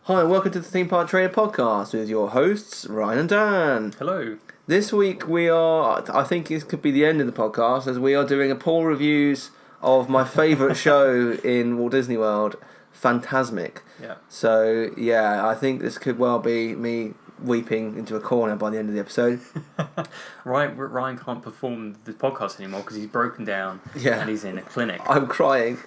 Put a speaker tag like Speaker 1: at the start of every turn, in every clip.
Speaker 1: Hi and welcome to the Theme Park Trader Podcast with your hosts, Ryan and Dan.
Speaker 2: Hello.
Speaker 1: This week I think it could be the end of the podcast, as we are doing a poll reviews of my favourite show in Walt Disney World, Fantasmic.
Speaker 2: Yeah.
Speaker 1: So, yeah, I think this could well be me weeping into a corner by the end of the episode.
Speaker 2: Ryan can't perform the podcast anymore because he's broken down and he's in a clinic.
Speaker 1: I'm crying.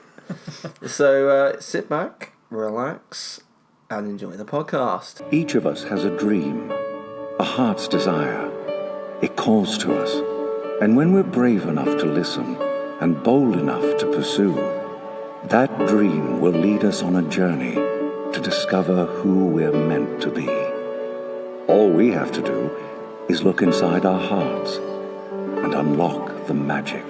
Speaker 1: So, sit back, relax, and enjoy the podcast.
Speaker 3: Each of us has a dream, a heart's desire. It calls to us. And when we're brave enough to listen and bold enough to pursue, that dream will lead us on a journey to discover who we're meant to be. All we have to do is look inside our hearts and unlock the magic.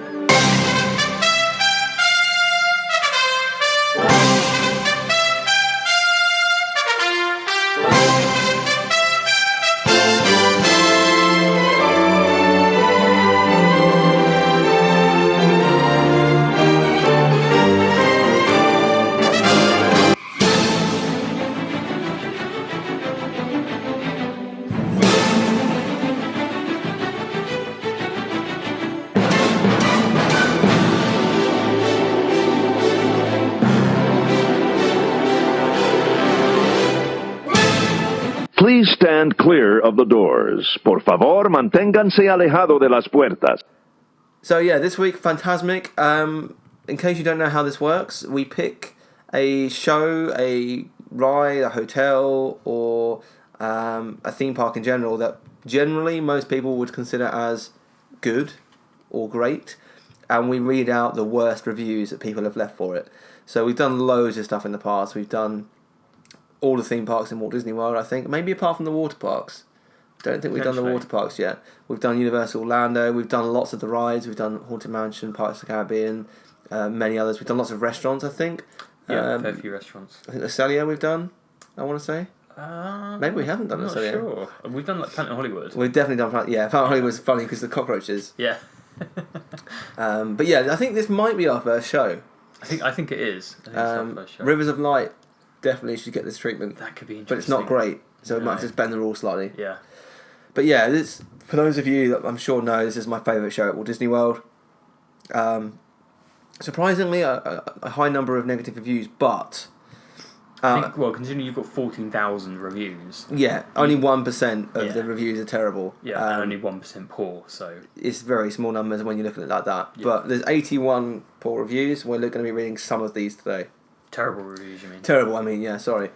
Speaker 4: Please stand clear of the doors. Por favor, manténganse alejado de las puertas.
Speaker 1: So yeah, this week, Fantasmic. In case you don't know how this works, we pick a show, a ride, a hotel, or a theme park in general that generally most people would consider as good or great, and we read out the worst reviews that people have left for it. So we've done loads of stuff in the past. We've done all the theme parks in Walt Disney World, I think. Maybe apart from the water parks. Don't think we've done the water parks yet. We've done Universal Orlando. We've done lots of the rides. We've done Haunted Mansion, Pirates of the Caribbean, many others. We've done lots of restaurants, I think.
Speaker 2: Yeah, a fair few restaurants.
Speaker 1: I think the Celia we've done, I want to say. Maybe we haven't done
Speaker 2: I'm
Speaker 1: the
Speaker 2: not
Speaker 1: Celia.
Speaker 2: sure. We've done like Planet Hollywood.
Speaker 1: We've definitely done Planet Hollywood's funny because the cockroaches.
Speaker 2: Yeah.
Speaker 1: But yeah, I think this might be our first show.
Speaker 2: I think it is. I think it's our first show.
Speaker 1: Rivers of Light definitely should get this treatment.
Speaker 2: That could be interesting.
Speaker 1: But it's not great, so we might just bend the rules slightly.
Speaker 2: Yeah.
Speaker 1: But yeah, this, for those of you that I'm sure know, this is my favourite show at Walt Disney World. Surprisingly, a high number of negative reviews, but
Speaker 2: I think, considering you've got 14,000 reviews.
Speaker 1: Yeah, only 1% of the reviews are terrible.
Speaker 2: Yeah, and only 1% poor, so
Speaker 1: it's very small numbers when you look at it like that.
Speaker 2: Yeah.
Speaker 1: But there's 81 poor reviews. We're going to be reading some of these today.
Speaker 2: Terrible reviews, you mean?
Speaker 1: Terrible, I mean, yeah, sorry.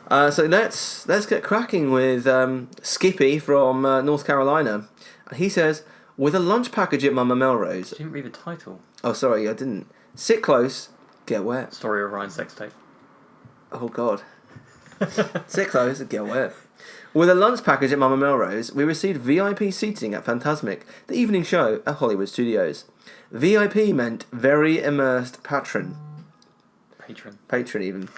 Speaker 1: So let's get cracking with Skippy from North Carolina. He says, with a lunch package at Mama Melrose.
Speaker 2: You didn't read the title.
Speaker 1: Oh, sorry, I didn't. Sit close, get wet.
Speaker 2: Story of Ryan's sex tape.
Speaker 1: Oh, God. Sit close, get wet. With a lunch package at Mama Melrose, we received VIP seating at Fantasmic, the evening show at Hollywood Studios. VIP meant very immersed patron even.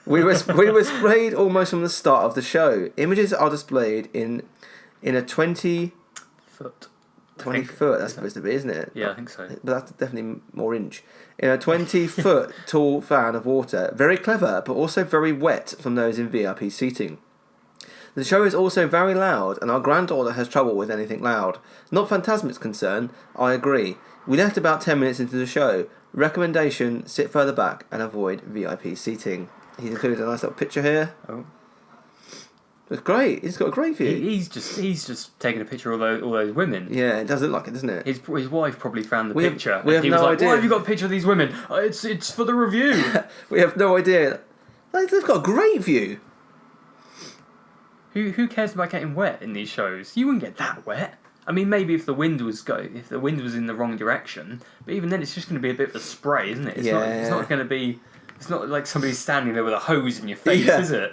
Speaker 1: We were displayed almost from the start of the show. Images are displayed in a 20 foot. That's supposed to be, isn't it?
Speaker 2: Yeah, I think so.
Speaker 1: But that's definitely more inch. In a 20-foot tall fan of water. Very clever, but also very wet from those in VIP seating. The show is also very loud, and our granddaughter has trouble with anything loud. Not Fantasmic's concern, I agree. We left about 10 minutes into the show. Recommendation, sit further back and avoid VIP seating. He's included a nice little picture here.
Speaker 2: Oh.
Speaker 1: It's great. He's got a great view.
Speaker 2: He's just taking a picture of all those women.
Speaker 1: Yeah, it does look like it, doesn't it?
Speaker 2: His wife probably found the picture.
Speaker 1: We have
Speaker 2: he was
Speaker 1: no
Speaker 2: like,
Speaker 1: idea.
Speaker 2: why have you got a picture of these women? It's for the review.
Speaker 1: We have no idea. They've got a great view.
Speaker 2: Who cares about getting wet in these shows? You wouldn't get that wet. I mean, maybe if the wind was in the wrong direction, but even then, it's just going to be a bit of a spray, isn't it? It's not going to be. It's not like somebody's standing there with a hose in your face, is it?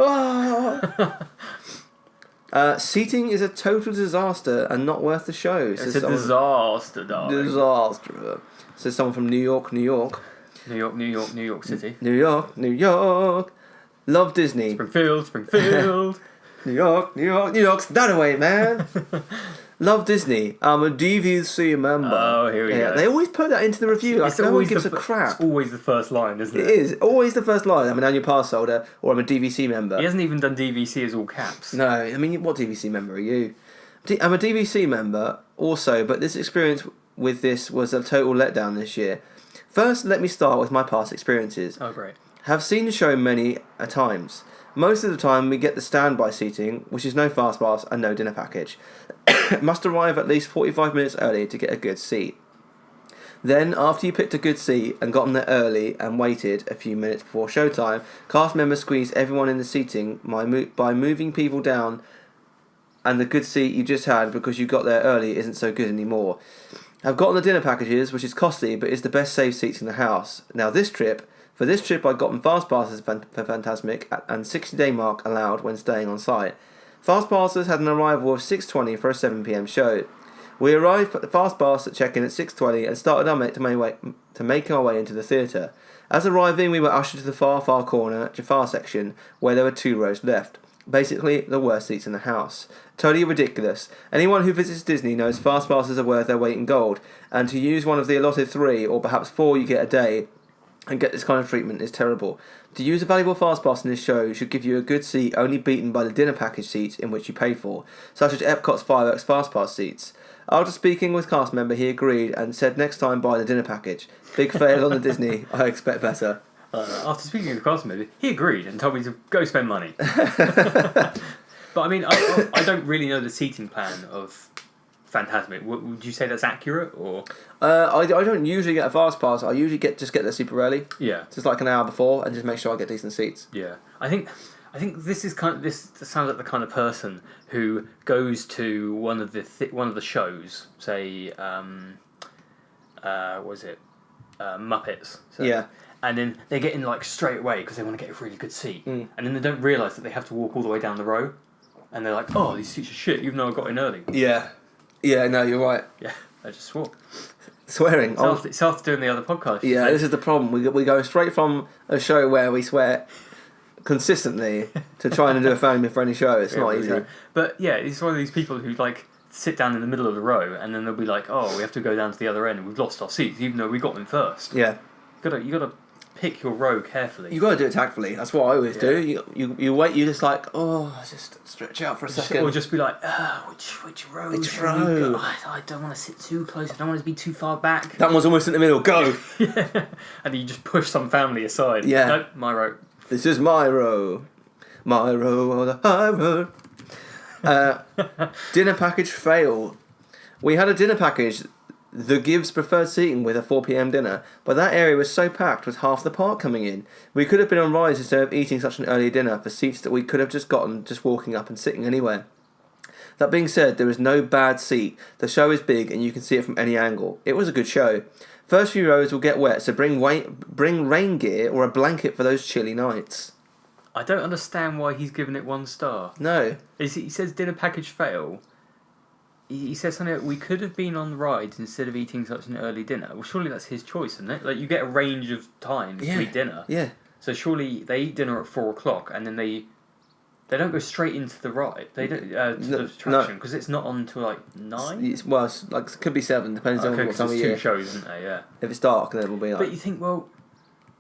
Speaker 1: Seating is a total disaster and not worth the show.
Speaker 2: It's a disaster, darling.
Speaker 1: Disaster. Says someone from New York.
Speaker 2: New York City.
Speaker 1: New York. Love Disney.
Speaker 2: Springfield.
Speaker 1: New York's that away, man. Love Disney. I'm a DVC member.
Speaker 2: Oh, here we go.
Speaker 1: They always put that into the review. Like, no one gives a crap.
Speaker 2: It's always the first line, isn't it?
Speaker 1: It is. Always the first line. I'm an annual pass holder, or I'm a DVC member.
Speaker 2: He hasn't even done DVC as all caps.
Speaker 1: No, I mean, what DVC member are you? I'm a DVC member also, but this experience with this was a total letdown this year. First, let me start with my past experiences.
Speaker 2: Oh, great.
Speaker 1: Have seen the show many a times. Most of the time we get the standby seating, which is no fast pass and no dinner package. Must arrive at least 45 minutes early to get a good seat. Then, after you picked a good seat and gotten there early and waited a few minutes before showtime, cast members squeeze everyone in the seating by moving people down, and the good seat you just had because you got there early isn't so good anymore. I've gotten the dinner packages, which is costly, but is the best saved seats in the house. Now for this trip I'd gotten fast passes for Fantasmic and 60-day mark allowed when staying on site. Fast passes had an arrival of 6:20 for a 7 PM show. We arrived at the fast pass at check-in at 6:20 and started to make our way into the theatre. As arriving, we were ushered to the far corner Jafar section, where there were 2 rows left. Basically, the worst seats in the house. Totally ridiculous. Anyone who visits Disney knows fast passes are worth their weight in gold, and to use one of the allotted 3 or perhaps 4 you get a day and get this kind of treatment is terrible. To use a valuable fast pass in this show should give you a good seat only beaten by the dinner package seats in which you pay for, such as Epcot's Fireworks fast pass seats. After speaking with cast member, he agreed and said next time buy the dinner package. Big fail on the Disney. I expect better.
Speaker 2: After speaking to the cast member, he agreed and told me to go spend money. But I mean, I don't really know the seating plan of Fantasmic. Would you say that's accurate, or?
Speaker 1: I don't usually get a fast pass. I usually get there super early.
Speaker 2: Yeah.
Speaker 1: Just like an hour before, and just make sure I get decent seats.
Speaker 2: Yeah. I think this is this sounds like the kind of person who goes to one of the shows, say, what was it, Muppets. So,
Speaker 1: yeah.
Speaker 2: And then they get in like straight away because they want to get a really good seat, and then they don't realise that they have to walk all the way down the row, and they're like, "Oh, these seats are shit," even though I got in early.
Speaker 1: Yeah. Yeah, no, you're right.
Speaker 2: Yeah, I just swore.
Speaker 1: Swearing.
Speaker 2: It's after doing the other podcast.
Speaker 1: Yeah, this is the problem. We go straight from a show where we swear consistently to trying to do a family-friendly show. It's not easy.
Speaker 2: Right. But yeah, it's one of these people who like sit down in the middle of the row, and then they'll be like, "Oh, we have to go down to the other end, and we've lost our seats, even though we got them first."
Speaker 1: Yeah.
Speaker 2: You gotta pick your row carefully.
Speaker 1: You got to do it tactfully. That's what I always do. You wait. You just like, just stretch out for a second,
Speaker 2: or just be like, which row?
Speaker 1: Which row?
Speaker 2: I don't want to sit too close. I don't want to be too far back.
Speaker 1: That one's almost in the middle. Go.
Speaker 2: Yeah. And then you just push some family aside.
Speaker 1: Yeah.
Speaker 2: Nope, my row.
Speaker 1: This is my row. My row on the high road. Dinner package fail. We had a dinner package. The Gives preferred seating with a 4 PM dinner, but that area was so packed with half the park coming in. We could have been on rides instead of eating such an early dinner for seats that we could have just gotten just walking up and sitting anywhere. That being said, there is no bad seat. The show is big and you can see it from any angle. It was a good show. First few rows will get wet, so bring rain gear or a blanket for those chilly nights.
Speaker 2: I don't understand why he's given it 1 star.
Speaker 1: No.
Speaker 2: He says dinner package fail. He says something like, we could have been on rides instead of eating such an early dinner. Well, surely that's his choice, isn't it? Like, you get a range of times to eat dinner.
Speaker 1: Yeah.
Speaker 2: So surely they eat dinner at 4 o'clock, and then they don't go straight into the ride. They don't to the attraction because it's not on until like 9.
Speaker 1: It's like it could be 7, depends on what time of year.
Speaker 2: 2 shows, isn't there? Yeah.
Speaker 1: If it's dark, then it will be like.
Speaker 2: But you think, well,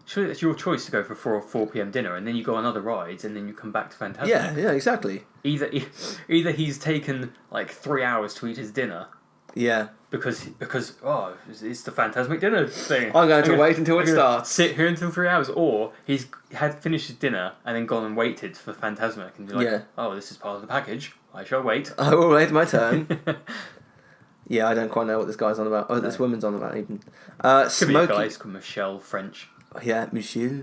Speaker 2: surely that's your choice to go for 4 PM dinner, and then you go on other rides, and then you come back to Fantasmic.
Speaker 1: Yeah, exactly.
Speaker 2: Either he's taken like 3 hours to eat his dinner.
Speaker 1: Yeah.
Speaker 2: Because it's the Fantasmic dinner thing.
Speaker 1: I'm going to wait until it starts.
Speaker 2: Sit here until 3 hours, or he's had finished his dinner and then gone and waited for Fantasmic and be like, "Oh, this is part of the package. I shall wait.
Speaker 1: I will wait my turn." Yeah, I don't quite know what this guy's on about. Oh, this woman's on about even.
Speaker 2: Could be a guy. It's called Michelle French.
Speaker 1: Yeah, Michelle.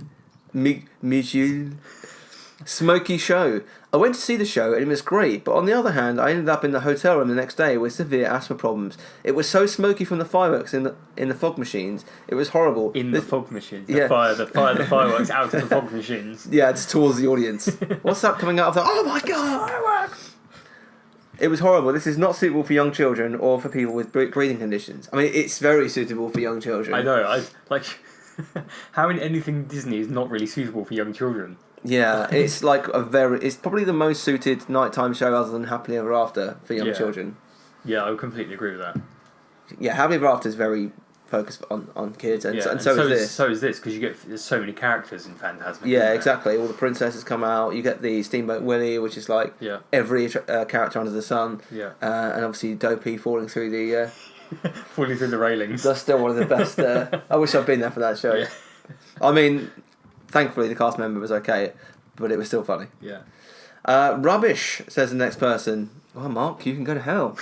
Speaker 1: Smoky show. I went to see the show and it was great, but on the other hand, I ended up in the hotel room the next day with severe asthma problems. It was so smoky from the fireworks in the fog machines. It was horrible.
Speaker 2: The fog machines. The fireworks out of the fog machines.
Speaker 1: Yeah, it's towards the audience. What's that coming out of the? Oh my god! Fireworks! It was horrible. This is not suitable for young children or for people with breathing conditions. I mean, it's very suitable for young children.
Speaker 2: I know. How in anything Disney is not really suitable for young children.
Speaker 1: Yeah, it's probably the most suited nighttime show other than Happily Ever After for young children.
Speaker 2: Yeah, I would completely agree with that.
Speaker 1: Yeah, Happily Ever After is very focused on kids, and so is this.
Speaker 2: So is this, because there's so many characters in Fantasmic.
Speaker 1: Yeah, exactly. All the princesses come out. You get the Steamboat Willie, which is like every character under the sun.
Speaker 2: Yeah.
Speaker 1: And obviously Dopey falling through the...
Speaker 2: falling through the railings.
Speaker 1: That's still one of the best... I wish I'd been there for that show. Yeah. I mean, thankfully the cast member was okay, but it was still funny.
Speaker 2: Yeah.
Speaker 1: Rubbish, says the next person. Well, Mark, you can go to hell.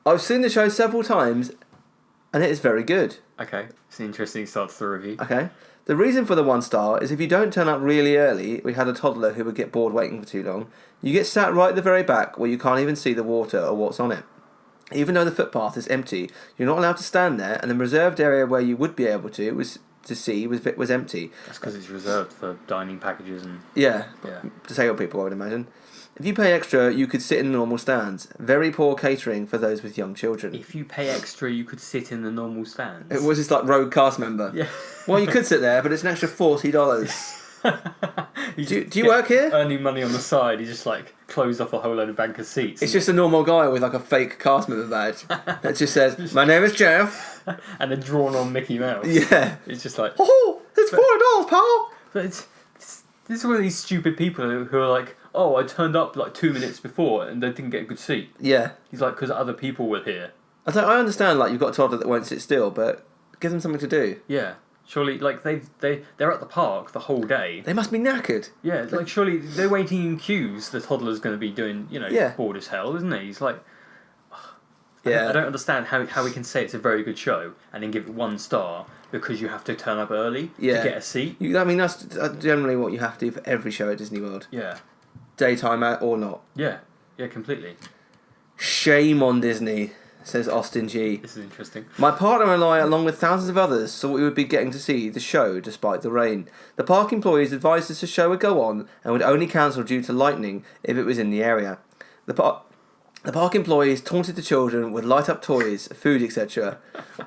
Speaker 1: I've seen the show several times, and it is very good.
Speaker 2: Okay, it's an interesting start to the review.
Speaker 1: Okay. The reason for the 1 star is if you don't turn up really early, we had a toddler who would get bored waiting for too long, you get sat right at the very back where you can't even see the water or what's on it. Even though the footpath is empty, you're not allowed to stand there, and the reserved area where you would be able to see was empty.
Speaker 2: That's because it's reserved for dining packages and...
Speaker 1: Yeah. Disabled people, I would imagine. If you pay extra, you could sit in the normal stands. Very poor catering for those with young children.
Speaker 2: If you pay extra, you could sit in the normal stands.
Speaker 1: It was just like rogue cast member.
Speaker 2: Yeah.
Speaker 1: Well, you could sit there, but it's an extra $40. do you work here?
Speaker 2: Earning money on the side. He just like closed off a whole load of bank of seats.
Speaker 1: It's just a normal guy with like a fake cast member badge that just says, "My name is Jeff,"
Speaker 2: and a drawn-on Mickey Mouse.
Speaker 1: Yeah.
Speaker 2: It's just like,
Speaker 1: oh, it's $40, pal.
Speaker 2: But this is one of these stupid people who are like, oh, I turned up like 2 minutes before and they didn't get a good seat.
Speaker 1: Yeah.
Speaker 2: He's like, because other people were here.
Speaker 1: I understand, like, you've got a toddler that won't sit still, but give them something to do.
Speaker 2: Yeah. Surely, like, they're at the park the whole day.
Speaker 1: They must be knackered.
Speaker 2: Yeah, like, surely they're waiting in queues. The toddler's going to be doing, bored as hell, isn't he? He's like... I don't understand how we can say it's a very good show and then give it 1 star because you have to turn up early to get a seat.
Speaker 1: I mean, that's generally what you have to do for every show at Disney World.
Speaker 2: Yeah.
Speaker 1: Daytime out or not.
Speaker 2: Yeah, completely.
Speaker 1: Shame on Disney, says Austin G.
Speaker 2: This is interesting.
Speaker 1: My partner and I, along with thousands of others, thought we would be getting to see the show despite the rain. The park employees advised us the show would go on and would only cancel due to lightning if it was in the area. The park employees taunted the children with light-up toys, food, etc.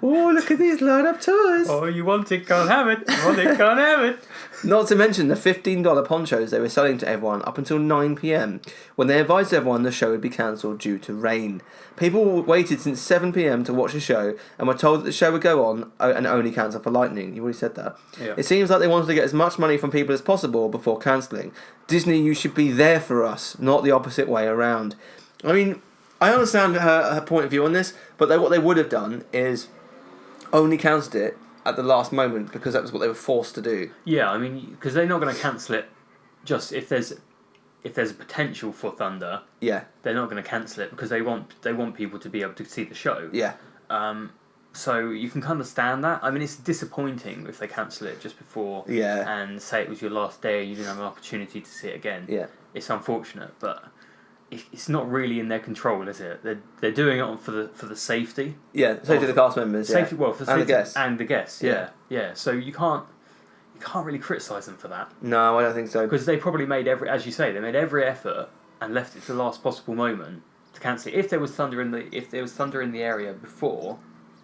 Speaker 1: Oh, look at these light-up toys!
Speaker 2: Oh, you want it, can't have it. You want it, can't have it.
Speaker 1: Not to mention the $15 ponchos they were selling to everyone up until 9 p.m, when they advised everyone the show would be cancelled due to rain. People waited since 7 p.m. to watch the show and were told that the show would go on and only cancel for lightning. You already said that.
Speaker 2: Yeah.
Speaker 1: It seems like they wanted to get as much money from people as possible before cancelling. Disney, you should be there for us, not the opposite way around. I mean, I understand her point of view on this, but what they would have done is only cancelled it at the last moment because that was what they were forced to do.
Speaker 2: Yeah, I mean, because they're not going to cancel it just if there's a potential for thunder.
Speaker 1: Yeah.
Speaker 2: They're not going to cancel it because they want people to be able to see the show.
Speaker 1: Yeah.
Speaker 2: So you can understand that. I mean, it's disappointing if they cancel it just before and say it was your last day and you didn't have an opportunity to see it again.
Speaker 1: Yeah.
Speaker 2: It's unfortunate, but it's not really in their control, is it? They're doing it for the safety.
Speaker 1: Yeah, safety of the cast members.
Speaker 2: Safety, well, for the
Speaker 1: and
Speaker 2: safety
Speaker 1: the guests.
Speaker 2: Yeah. So you can't really criticise them for that.
Speaker 1: No, I don't think so.
Speaker 2: Because they probably made every every effort and left it to the last possible moment to cancel it. If there was thunder in the area before,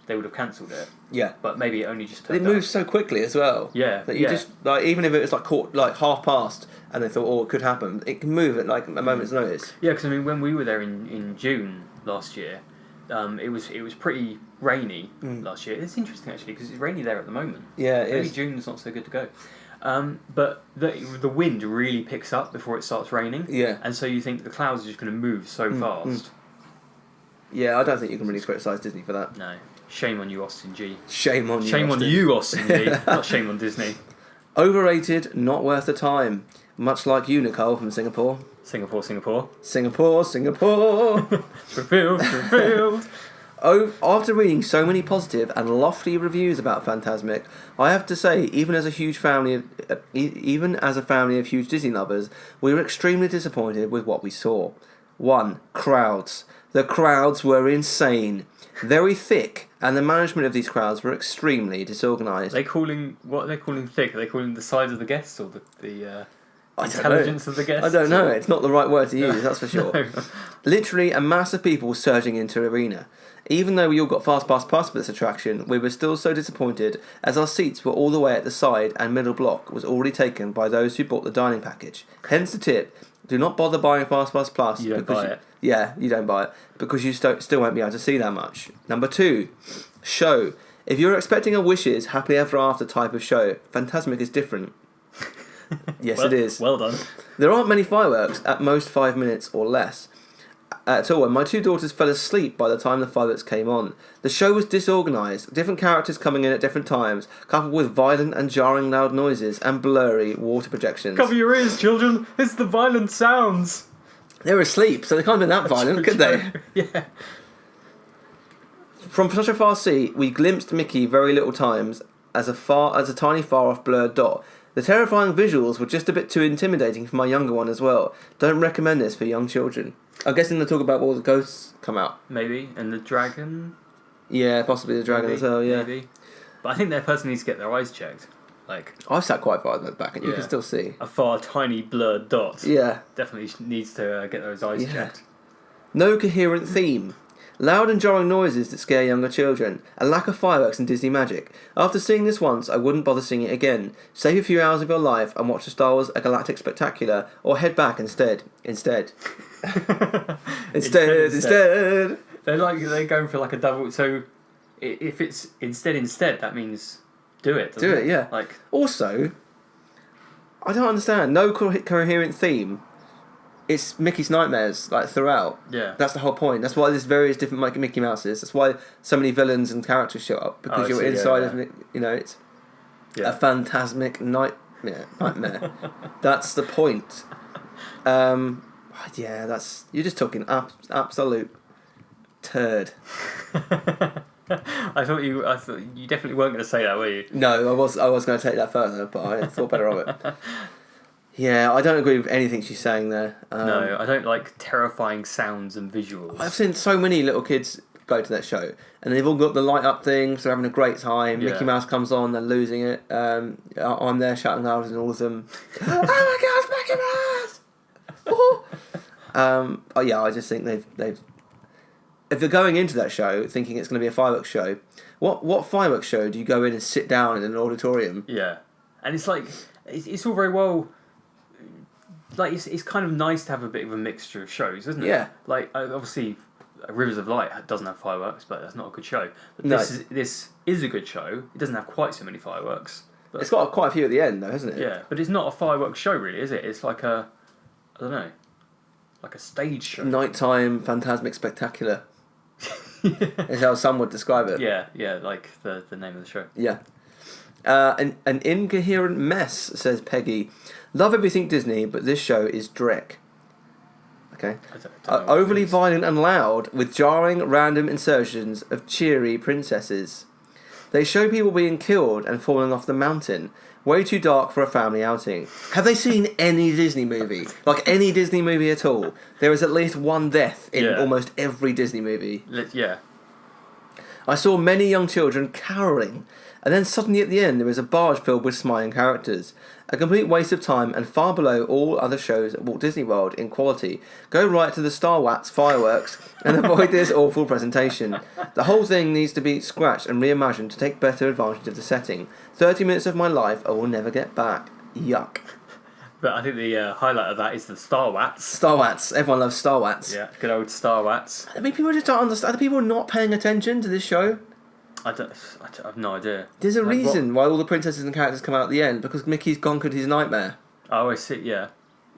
Speaker 2: they would have cancelled it.
Speaker 1: Yeah.
Speaker 2: But maybe it only just turned
Speaker 1: It moves so quickly as well.
Speaker 2: Yeah.
Speaker 1: That you just, like, even if it was like half past and they thought, oh, it could happen, it can move at like a moment's notice.
Speaker 2: Yeah, because I mean, when we were there in June last year, it was pretty rainy last year. It's interesting actually because it's rainy there at the moment.
Speaker 1: Yeah, it
Speaker 2: maybe
Speaker 1: is.
Speaker 2: June's not so good to go. But the wind really picks up before it starts raining.
Speaker 1: Yeah.
Speaker 2: And so you think the clouds are just going to move so fast.
Speaker 1: Yeah, I don't think you can really criticise Disney for that.
Speaker 2: No. Shame on you, Austin G.
Speaker 1: Shame on you,
Speaker 2: Shame
Speaker 1: Austin.
Speaker 2: on you, Austin G. Not shame on Disney.
Speaker 1: Overrated, not worth the time. Much like you, Nicole, from Singapore.
Speaker 2: Singapore.
Speaker 1: Revealed. Oh, after reading so many positive and lofty reviews about Fantasmic, I have to say, even as a family of huge Disney lovers, we were extremely disappointed with what we saw. 1. Crowds. The crowds were insane. Very thick, and the management of these crowds were extremely disorganised.
Speaker 2: What are they calling thick? Are they calling the size of the guests or the
Speaker 1: intelligence
Speaker 2: of the guests?
Speaker 1: I don't know. It's not the right word to use, that's for sure.
Speaker 2: No.
Speaker 1: Literally a mass of people surging into the arena. Even though we all got fast pass for this attraction, we were still so disappointed as our seats were all the way at the side and middle block was already taken by those who bought the dining package. Hence the tip, do not bother buying Fast Pass Plus.
Speaker 2: You don't buy it.
Speaker 1: Yeah, you don't buy it because you still won't be able to see that much. Number 2, show. If you're expecting a Wishes Happily Ever After type of show, Fantasmic is different. Yes,
Speaker 2: Well,
Speaker 1: it is.
Speaker 2: Well done.
Speaker 1: There aren't many fireworks, at most 5 minutes or less. At all, and my 2 daughters fell asleep by the time the fireworks came on. The show was disorganised, different characters coming in at different times, coupled with violent and jarring loud noises and blurry water projections.
Speaker 2: Cover your ears, children. It's the violent sounds.
Speaker 1: They were asleep, so they can't have been that violent, could they?
Speaker 2: Yeah.
Speaker 1: From such a far seat, we glimpsed Mickey very little times as a tiny far-off blurred dot. The terrifying visuals were just a bit too intimidating for my younger one as well. Don't recommend this for young children. I'm guessing they'll talk about all the ghosts come out.
Speaker 2: Maybe. And the dragon?
Speaker 1: Yeah, possibly the dragon as well, yeah.
Speaker 2: Maybe. But I think that person needs to get their eyes checked. Like,
Speaker 1: I sat quite far at the back and you can still see.
Speaker 2: a far, tiny, blurred dot.
Speaker 1: Yeah.
Speaker 2: Definitely needs to get those eyes checked.
Speaker 1: No coherent theme. Loud and jarring noises that scare younger children. A lack of fireworks and Disney magic. After seeing this once, I wouldn't bother seeing it again. Save a few hours of your life and watch the Star Wars A Galactic Spectacular, or head back instead. Instead.
Speaker 2: They're going for like a double. So if it's instead, that means do it.
Speaker 1: Do it, yeah.
Speaker 2: Like,
Speaker 1: also, I don't understand. No coherent theme. It's Mickey's nightmares, like, throughout.
Speaker 2: Yeah.
Speaker 1: That's the whole point. That's why there's various different Mickey Mouses. That's why so many villains and characters show up. Because you're inside of, it's a phantasmic nightmare. That's the point. You're just talking absolute turd.
Speaker 2: I thought you definitely weren't going to say that, were you?
Speaker 1: No, I was going to take that further, but I thought better of it. Yeah, I don't agree with anything she's saying there.
Speaker 2: No, I don't like terrifying sounds and visuals.
Speaker 1: I've seen so many little kids go to that show, and they've all got the light up things. They're having a great time.
Speaker 2: Yeah.
Speaker 1: Mickey Mouse comes on, they're losing it. I'm there shouting loud and all of them. Oh my God, Mickey Mouse! I just think they've. If they're going into that show thinking it's going to be a fireworks show, what fireworks show do you go in and sit down in an auditorium?
Speaker 2: Yeah, and it's like it's all very well. Like it's kind of nice to have a bit of a mixture of shows, isn't it?
Speaker 1: Yeah.
Speaker 2: Like obviously, Rivers of Light doesn't have fireworks, but that's not a good show. But
Speaker 1: No.
Speaker 2: this is a good show. It doesn't have quite so many fireworks. But,
Speaker 1: It's got quite a few at the end, though, hasn't it?
Speaker 2: yeah, but it's not a fireworks show, really, is it? It's like I don't know, like a stage show.
Speaker 1: Nighttime Fantasmic Spectacular. Is how some would describe it.
Speaker 2: Yeah, like the name of the show.
Speaker 1: Yeah. An incoherent mess, says Peggy. Love everything Disney, but this show is dreck. Okay.
Speaker 2: I don't know what
Speaker 1: Overly
Speaker 2: it is.
Speaker 1: violent and loud, with jarring, random insertions of cheery princesses. They show people being killed and falling off the mountain. Way too dark for a family outing. Have they seen any Disney movie? Like any Disney movie at all? There is at least one death in almost every Disney movie.
Speaker 2: Yeah.
Speaker 1: I saw many young children cowering, and then suddenly at the end there is a barge filled with smiling characters. A complete waste of time and far below all other shows at Walt Disney World in quality. Go right to the Star Wars fireworks and avoid this awful presentation. The whole thing needs to be scratched and reimagined to take better advantage of the setting. 30 minutes of my life I will never get back. Yuck.
Speaker 2: But I think the highlight of that is the Star Wars.
Speaker 1: Star Wars. Everyone loves Star Wars.
Speaker 2: Yeah, good old Star Wars.
Speaker 1: I mean, people just don't understand. Are people not paying attention to this show?
Speaker 2: I have no idea.
Speaker 1: There's a
Speaker 2: Like,
Speaker 1: reason why all the princesses and characters come out at the end, because Mickey's conquered his nightmare.
Speaker 2: Oh, I see. Yeah.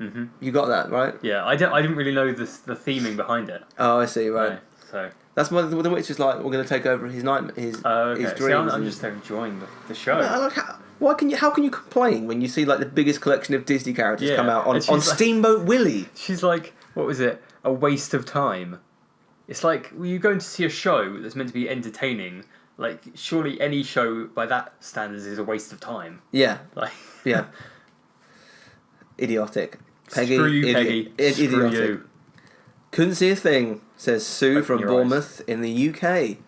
Speaker 2: Mm-hmm.
Speaker 1: You got that, right?
Speaker 2: Yeah, I didn't really know the theming behind it.
Speaker 1: Oh, I see, right.
Speaker 2: No, so.
Speaker 1: That's why the witch is like, we're going to take over his nightmare, his
Speaker 2: Okay.
Speaker 1: dreams.
Speaker 2: See, I'm just enjoying the show.
Speaker 1: How can you complain when you see like the biggest collection of Disney characters come out on
Speaker 2: and she's like-
Speaker 1: Steamboat Willie?
Speaker 2: She's like, what was it? A waste of time. It's like, well, you're going to see a show that's meant to be entertaining. Like, surely any show by that standards is a waste of time.
Speaker 1: Yeah,
Speaker 2: Like,
Speaker 1: yeah. Idiotic. Peggy,
Speaker 2: screw you, Peggy. Screw
Speaker 1: idiotic.
Speaker 2: you.
Speaker 1: Couldn't see a thing, says Sue
Speaker 2: Open
Speaker 1: from
Speaker 2: your
Speaker 1: Bournemouth in the UK.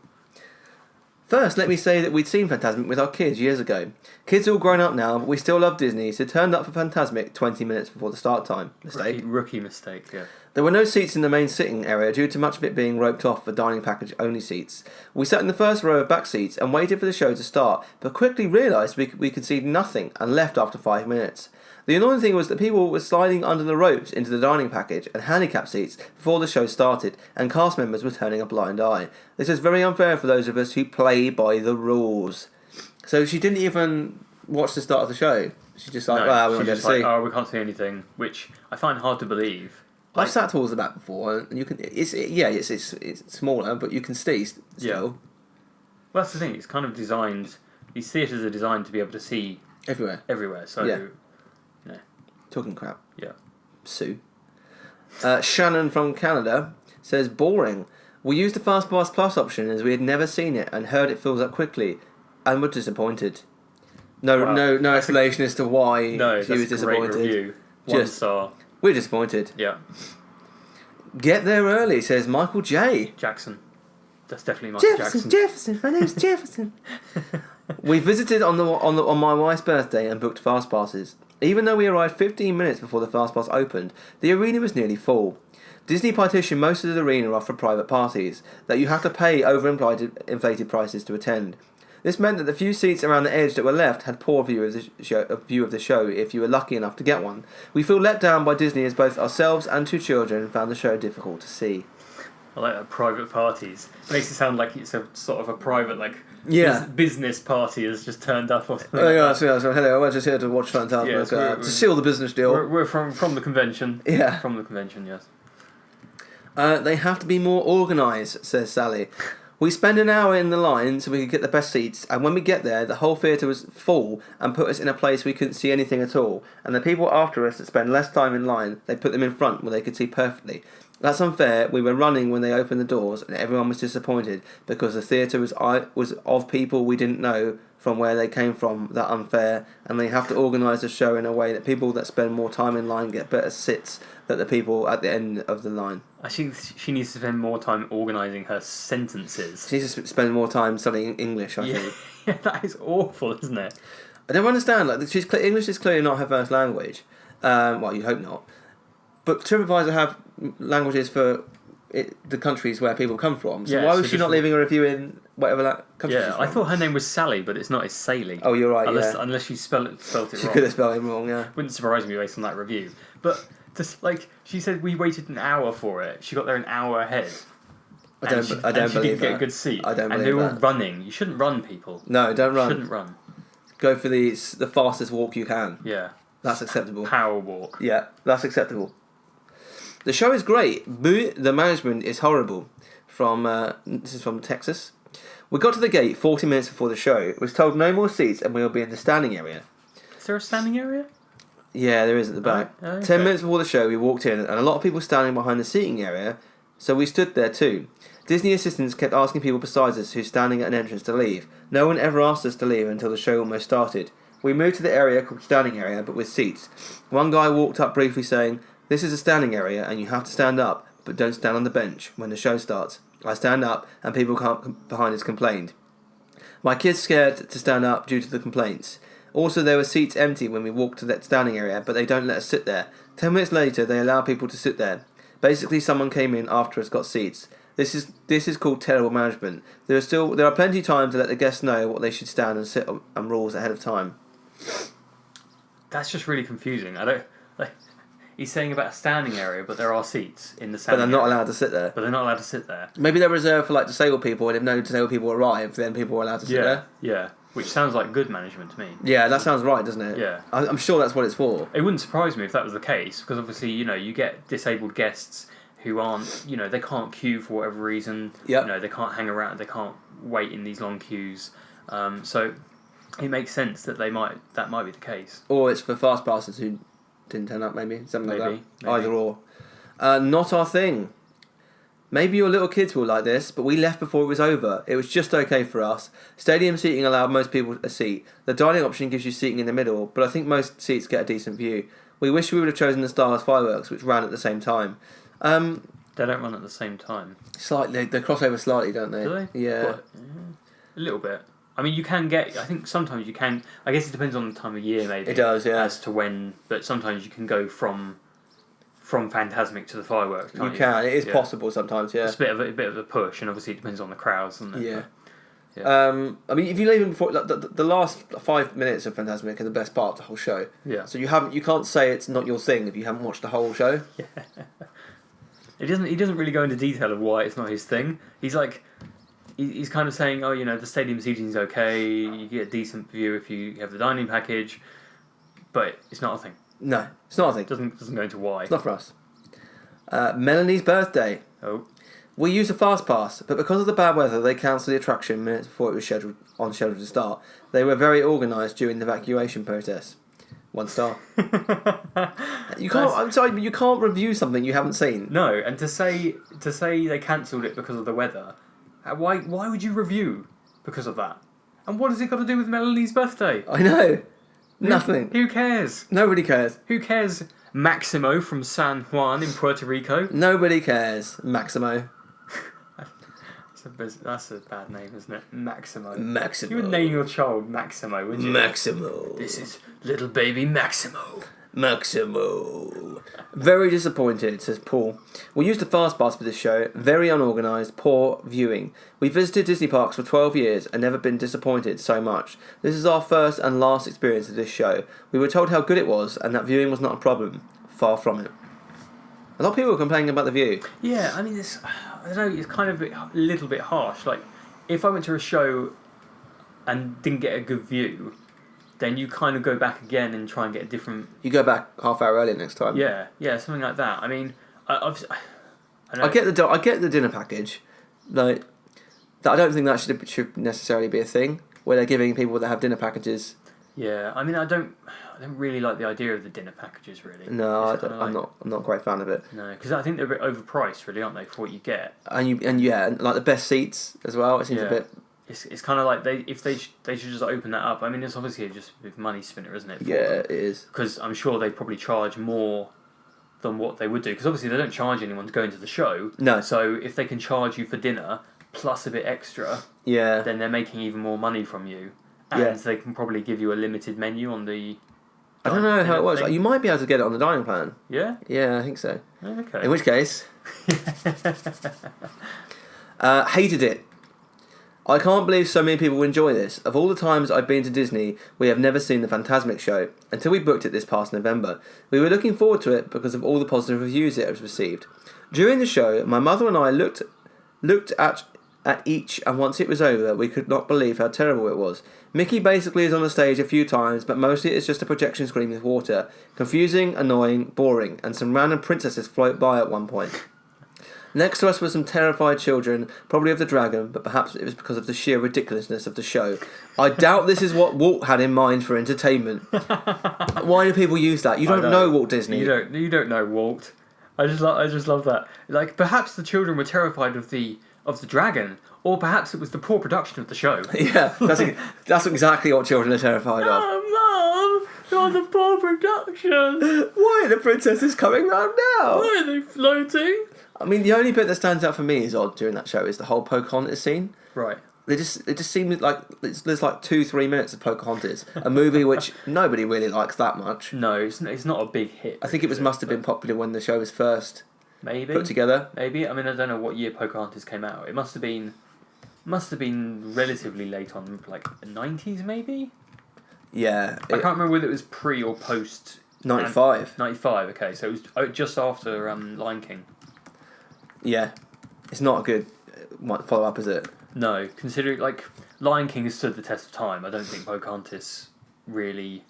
Speaker 1: First, let me say that we'd seen Fantasmic with our kids years ago. Kids are all grown up now, but we still love Disney, so turned up for Fantasmic 20 minutes before the start time. Mistake.
Speaker 2: Rookie mistake, yeah.
Speaker 1: There were no seats in the main sitting area due to much of it being roped off for dining package only seats. We sat in the first row of back seats and waited for the show to start, but quickly realised we could see nothing and left after 5 minutes. The annoying thing was that people were sliding under the ropes into the dining package and handicap seats before the show started, and cast members were turning a blind eye. This is very unfair for those of us who play by the rules. So she didn't even watch the start of the show. She's just like, well, we won't be able to see.
Speaker 2: Oh, we can't see anything, which I find hard to believe.
Speaker 1: I've sat towards the back before, and you can. It's smaller, but you can see still.
Speaker 2: Yeah. Well, that's the thing. It's kind of designed. These theatres are designed to be able to see everywhere. So,
Speaker 1: yeah. Talking crap.
Speaker 2: Yeah.
Speaker 1: Sue. Shannon from Canada says, boring. We used the FastPass Plus option as we had never seen it and heard it fills up quickly, and were disappointed. No explanation as to why she was disappointed.
Speaker 2: Great review. 1 star.
Speaker 1: We're disappointed.
Speaker 2: Yeah.
Speaker 1: Get there early, says Michael J.
Speaker 2: Jackson. That's definitely Michael Jackson.
Speaker 1: Jefferson. My name's Jefferson. We visited on my wife's birthday and booked fast passes. Even though we arrived 15 minutes before the fast pass opened, the arena was nearly full. Disney partitioned most of the arena off for private parties that you have to pay inflated prices to attend. This meant that the few seats around the edge that were left had poor view of the show if you were lucky enough to get one. We feel let down by Disney as both ourselves and 2 children found the show difficult to see.
Speaker 2: I like that, private parties. It makes it sound like it's a sort of a private, business party has just turned up or something.
Speaker 1: So hello, we're just here to watch Fantasmic, to seal the business deal.
Speaker 2: We're from the convention.
Speaker 1: Yeah.
Speaker 2: From the convention, yes.
Speaker 1: They have to be more organised, says Sally. We spent an hour in the line so we could get the best seats, and when we get there, the whole theatre was full and put us in a place we couldn't see anything at all. And the people after us that spend less time in line, they put them in front where they could see perfectly. That's unfair. We were running when they opened the doors, and everyone was disappointed because the theatre was of people we didn't know from where they came from. That unfair, and they have to organise the show in a way that people that spend more time in line get better seats than the people at the end of the line.
Speaker 2: I think she needs to spend more time organising her sentences.
Speaker 1: She needs to spend more time studying English, I think.
Speaker 2: Yeah, that is awful, isn't it?
Speaker 1: I don't understand. English is clearly not her first language. Well, you'd hope not. But TripAdvisor have languages for the countries where people come from. So why was she not leaving a review in whatever country she's from?
Speaker 2: I thought her name was Sally, but it's not. It's Saley.
Speaker 1: Oh, you're right.
Speaker 2: Unless she spelt it wrong.
Speaker 1: She could have spelled it wrong. Yeah.
Speaker 2: Wouldn't surprise me based on that review. But just she said, we waited an hour for it. She got there an hour ahead.
Speaker 1: I don't
Speaker 2: she
Speaker 1: believe
Speaker 2: didn't get a good seat.
Speaker 1: I don't believe that.
Speaker 2: And they were all running. You shouldn't run, people.
Speaker 1: No, don't run.
Speaker 2: You shouldn't run.
Speaker 1: Go for the fastest walk you can.
Speaker 2: Yeah.
Speaker 1: That's acceptable.
Speaker 2: Power walk.
Speaker 1: Yeah, that's acceptable. The show is great. The management is horrible. This is from Texas. We got to the gate 40 minutes before the show. Was told no more seats and we will be in the standing area.
Speaker 2: Is there a standing area?
Speaker 1: Yeah, there is at the back.
Speaker 2: Oh, okay.
Speaker 1: 10 minutes before the show, we walked in, and a lot of people standing behind the seating area, so we stood there too. Disney assistants kept asking people besides us who's standing at an entrance to leave. No one ever asked us to leave until the show almost started. We moved to the area called standing area, but with seats. One guy walked up briefly saying, "This is a standing area, and you have to stand up, but don't stand on the bench when the show starts." I stand up, and people behind us complained. My kid's scared to stand up due to the complaints. Also, there were seats empty when we walked to that standing area, but they don't let us sit there. 10 minutes later, they allow people to sit there. Basically, someone came in after us got seats. This is called terrible management. There are plenty of time to let the guests know what they should stand and sit on, and rules ahead of time.
Speaker 2: That's just really confusing. He's saying about a standing area, but there are seats in the standing area.
Speaker 1: But they're not allowed to sit there.
Speaker 2: But they're not allowed to sit there.
Speaker 1: Maybe they're reserved for disabled people, and if no disabled people arrive, then people are allowed to sit there.
Speaker 2: Yeah, which sounds like good management to me.
Speaker 1: Yeah, that sounds right, doesn't it?
Speaker 2: Yeah.
Speaker 1: I'm sure that's what it's for.
Speaker 2: It wouldn't surprise me if that was the case, because obviously, you get disabled guests who aren't, they can't queue for whatever reason.
Speaker 1: Yep.
Speaker 2: They can't hang around, they can't wait in these long queues. So it makes sense that that might be the case.
Speaker 1: Or it's for fast passers who didn't turn up, maybe. Something like that.
Speaker 2: Maybe.
Speaker 1: Either or. Not our thing. Maybe your little kids will like this, but we left before it was over. It was just okay for us. Stadium seating allowed most people a seat. The dining option gives you seating in the middle, but I think most seats get a decent view. We wish we would have chosen the Star Wars fireworks, which ran at the same time.
Speaker 2: They don't run at the same time.
Speaker 1: Slightly. They cross over slightly, don't they?
Speaker 2: Do they?
Speaker 1: Yeah.
Speaker 2: What? A little bit. I mean, you can get... I think sometimes you can... I guess it depends on the time of year, maybe.
Speaker 1: It does, yeah.
Speaker 2: As to when... But sometimes you can go from Fantasmic to the fireworks, can't you?
Speaker 1: You can. It is possible sometimes, yeah.
Speaker 2: It's a bit of a push, and obviously it depends on the crowds, doesn't it?
Speaker 1: Yeah.
Speaker 2: Yeah.
Speaker 1: I mean, if you leave them before, like, the last 5 minutes of Fantasmic are the best part of the whole show.
Speaker 2: Yeah.
Speaker 1: So you can't say it's not your thing if you haven't watched the whole show.
Speaker 2: He doesn't really go into detail of why it's not his thing. He's like, he's kind of saying, oh, the stadium seating's okay. You get a decent view if you have the dining package, but it's not a thing.
Speaker 1: No, it's not a thing.
Speaker 2: Doesn't go into why.
Speaker 1: It's not for us. Melanie's birthday.
Speaker 2: Oh.
Speaker 1: We used a fast pass, but because of the bad weather, they cancelled the attraction minutes before it was scheduled to start. They were very organised during the evacuation process. 1 star. You can't. I'm sorry, but you can't review something you haven't seen.
Speaker 2: No, and to say they cancelled it because of the weather, why would you review because of that? And what has it got to do with Melanie's birthday?
Speaker 1: I know. Nothing.
Speaker 2: Who cares?
Speaker 1: Nobody cares.
Speaker 2: Who cares? Maximo from San Juan in Puerto Rico.
Speaker 1: Nobody cares. Maximo.
Speaker 2: That's a bad name, isn't it? Maximo.
Speaker 1: Maximo.
Speaker 2: You would name your child Maximo, wouldn't you?
Speaker 1: Maximo.
Speaker 2: This is little baby Maximo.
Speaker 1: Maximo. Very disappointed, says Paul. We used a fast pass for this show. Very unorganised, poor viewing. We visited Disney parks for 12 years and never been disappointed so much. This is our first and last experience of this show. We were told how good it was and that viewing was not a problem. Far from it. A lot of people are complaining about the view.
Speaker 2: Yeah, I mean, I don't know, it's kind of a little bit harsh. Like, if I went to a show and didn't get a good view, then you kind of go back again and try and get a different...
Speaker 1: You go back half hour earlier next time.
Speaker 2: Yeah, something like that. I mean, I
Speaker 1: get the dinner package. Like, I don't think that should necessarily be a thing where they're giving people that have dinner packages.
Speaker 2: Yeah, I mean, I don't really like the idea of the dinner packages, really.
Speaker 1: No, I'm not a great fan of it.
Speaker 2: No, because I think they're a bit overpriced, really, aren't they, for what you get?
Speaker 1: And like the best seats as well. It seems a bit.
Speaker 2: It's kind of like they should just open that up. I mean, it's obviously just a money spinner, isn't it?
Speaker 1: Yeah, it is.
Speaker 2: Because I'm sure they probably charge more than what they would do. Because obviously they don't charge anyone to go into the show.
Speaker 1: No.
Speaker 2: So if they can charge you for dinner plus a bit extra, then they're making even more money from you. And they can probably give you a limited menu on the...
Speaker 1: I don't know how it works. You might be able to get it on the dining plan.
Speaker 2: Yeah?
Speaker 1: Yeah, I think so.
Speaker 2: Okay.
Speaker 1: In which case... hated it. I can't believe so many people enjoy this. Of all the times I've been to Disney, we have never seen the Fantasmic show, until we booked it this past November. We were looking forward to it because of all the positive reviews it has received. During the show, my mother and I looked at each, and once it was over, we could not believe how terrible it was. Mickey basically is on the stage a few times, but mostly it's just a projection screen with water. Confusing, annoying, boring, and some random princesses float by at one point. Next to us were some terrified children, probably of the dragon, but perhaps it was because of the sheer ridiculousness of the show. I doubt this is what Walt had in mind for entertainment. Why do people use that? You don't know Walt Disney.
Speaker 2: You don't know Walt. I just love that. Like, perhaps the children were terrified of the dragon, or perhaps it was the poor production of the show.
Speaker 1: Yeah, that's exactly what children are terrified of.
Speaker 2: Oh, Mum, you're the poor production.
Speaker 1: Why are the princesses coming round now?
Speaker 2: Why are they floating?
Speaker 1: I mean, the only bit that stands out for me is odd during that show is the whole Pocahontas scene.
Speaker 2: Right.
Speaker 1: It just seems like there's like 2-3 minutes of Pocahontas, a movie which nobody really likes that much.
Speaker 2: No, it's not a big hit.
Speaker 1: I think it must have been popular when the show was first put together.
Speaker 2: Maybe. I mean, I don't know what year Pocahontas came out. It must have been relatively late on, like the 90s, maybe.
Speaker 1: Yeah.
Speaker 2: I can't remember whether it was pre or post.
Speaker 1: 95.
Speaker 2: 95. Okay, so it was just after Lion King.
Speaker 1: Yeah, it's not a good follow up, is it?
Speaker 2: No, considering like Lion King has stood the test of time. I don't think Pocahontas really.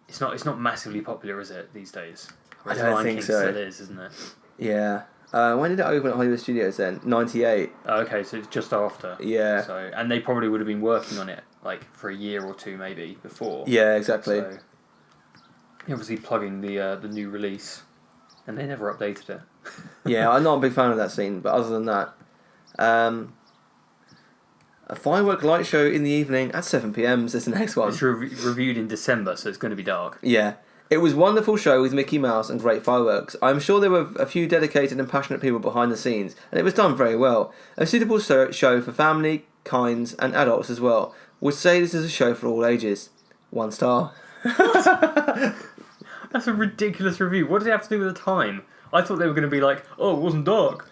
Speaker 2: It's not massively popular, is it, these days?
Speaker 1: I don't think so.
Speaker 2: It is, isn't it?
Speaker 1: Yeah. When did it open at Hollywood Studios then? 98.
Speaker 2: Oh, okay, so it's just after.
Speaker 1: Yeah.
Speaker 2: So and they probably would have been working on it like for a year or two maybe before.
Speaker 1: Yeah, exactly.
Speaker 2: So, obviously plugging the new release, and they never updated it.
Speaker 1: Yeah, I'm not a big fan of that scene, but other than that, a firework light show in the evening at 7 p.m. is the next one.
Speaker 2: It's reviewed in December, so it's going to be dark.
Speaker 1: Yeah. It was a wonderful show with Mickey Mouse and great fireworks. I'm sure there were a few dedicated and passionate people behind the scenes, and it was done very well. A suitable show for family, kinds, and adults as well. Would say this is a show for all ages. 1 star.
Speaker 2: That's a ridiculous review. What does it have to do with the time? I thought they were going to be like, oh, it wasn't dark.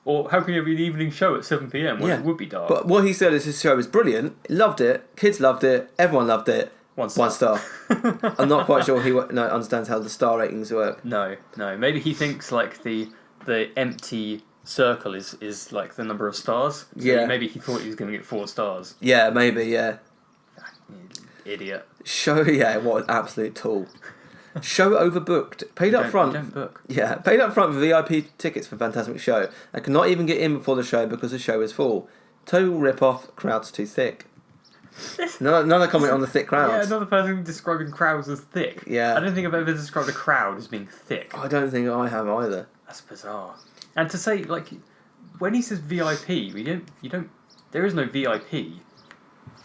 Speaker 2: Or how can you have an evening show at 7 p.m. when it would be dark?
Speaker 1: But what he said is his show was brilliant. Loved it. Kids loved it. Everyone loved it.
Speaker 2: One star.
Speaker 1: I'm not quite sure he understands how the star ratings work.
Speaker 2: No. Maybe he thinks like the empty circle is like the number of stars. So maybe he thought he was going to get 4 stars.
Speaker 1: Yeah, maybe, yeah.
Speaker 2: Idiot.
Speaker 1: Show, what an absolute tool. Show overbooked. Paid up front.
Speaker 2: Don't book.
Speaker 1: Yeah, paid up front for VIP tickets for Fantasmic show. I could not even get in before the show because the show is full. Total rip-off. Crowds too thick. Another comment on the thick crowds.
Speaker 2: Yeah, another person describing crowds as thick.
Speaker 1: Yeah.
Speaker 2: I don't think I've ever described a crowd as being thick.
Speaker 1: I don't think I have either.
Speaker 2: That's bizarre. And to say, like, when he says VIP, there is no VIP.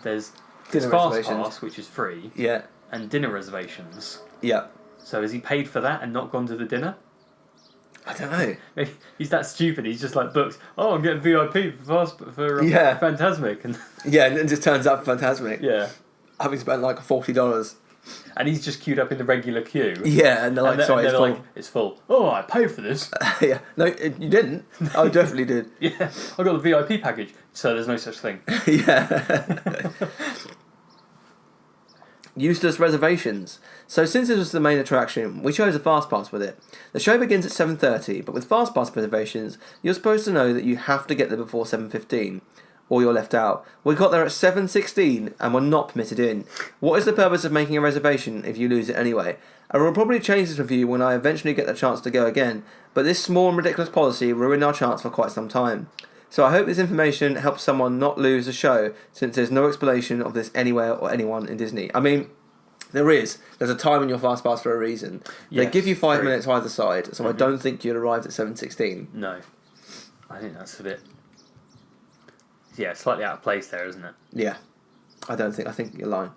Speaker 2: There's
Speaker 1: Dinner
Speaker 2: Fast
Speaker 1: reservations.
Speaker 2: Pass, which is free,
Speaker 1: Yeah.
Speaker 2: and dinner reservations.
Speaker 1: Yeah.
Speaker 2: So has he paid for that and not gone to the dinner?
Speaker 1: I don't know.
Speaker 2: Maybe he's that stupid. He's just like booked. Oh, I'm getting VIP for Fantasmic, and
Speaker 1: Yeah, and it just turns up Fantasmic.
Speaker 2: yeah,
Speaker 1: Having spent like $40.
Speaker 2: and he's just queued up in the regular queue.
Speaker 1: Yeah, and they're like, sorry, it's full.
Speaker 2: like, it's full. Oh, I paid for this.
Speaker 1: Yeah. No, you didn't. I definitely did.
Speaker 2: Yeah, I got the VIP package. So there's no such thing.
Speaker 1: Yeah. Useless reservations. So since this was the main attraction, we chose a fast pass with it. The show begins at 7:30, but with fast pass reservations, you're supposed to know that you have to get there before 7:15, or you're left out. We got there at 7:16 and were not permitted in. What is the purpose of making a reservation if you lose it anyway? I will probably change this review when I eventually get the chance to go again, but this small and ridiculous policy ruined our chance for quite some time. So I hope this information helps someone not lose the show, since there's no explanation of this anywhere or anyone in Disney. I mean, there is. There's a time in your fast pass for a reason. They
Speaker 2: Yes,
Speaker 1: give you 5
Speaker 2: true.
Speaker 1: minutes either side, so I don't think you'd arrived at 7:16.
Speaker 2: No, I think that's a bit. Yeah, slightly out of place there, isn't it?
Speaker 1: Yeah, I think you're lying.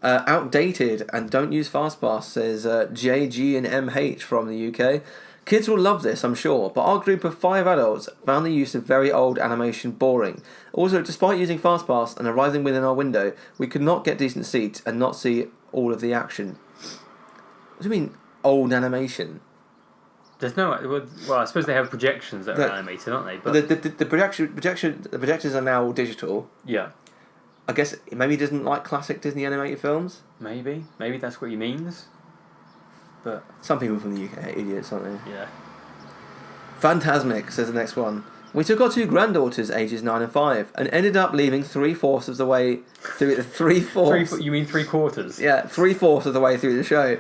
Speaker 1: Outdated and don't use fast pass, says JG and MH from the UK. Kids will love this, I'm sure, but our group of 5 adults found the use of very old animation boring. Also, despite using fast pass and arriving within our window, we could not get decent seats and not see all of the action. What do you mean, old animation?
Speaker 2: There's no. Well, I suppose they have projections that are animated, aren't they? But
Speaker 1: The projections are now all digital.
Speaker 2: yeah,
Speaker 1: I guess maybe he doesn't like classic Disney animated films.
Speaker 2: maybe that's what he means. But
Speaker 1: Some people from the UK are idiots, aren't they?
Speaker 2: yeah,
Speaker 1: Fantasmic, says the next one. We took our 2 granddaughters, ages 9 and 5, and ended up leaving 3/4 of the way through the 3/4.
Speaker 2: You mean 3/4?
Speaker 1: Yeah, 3/4 of the way through the show.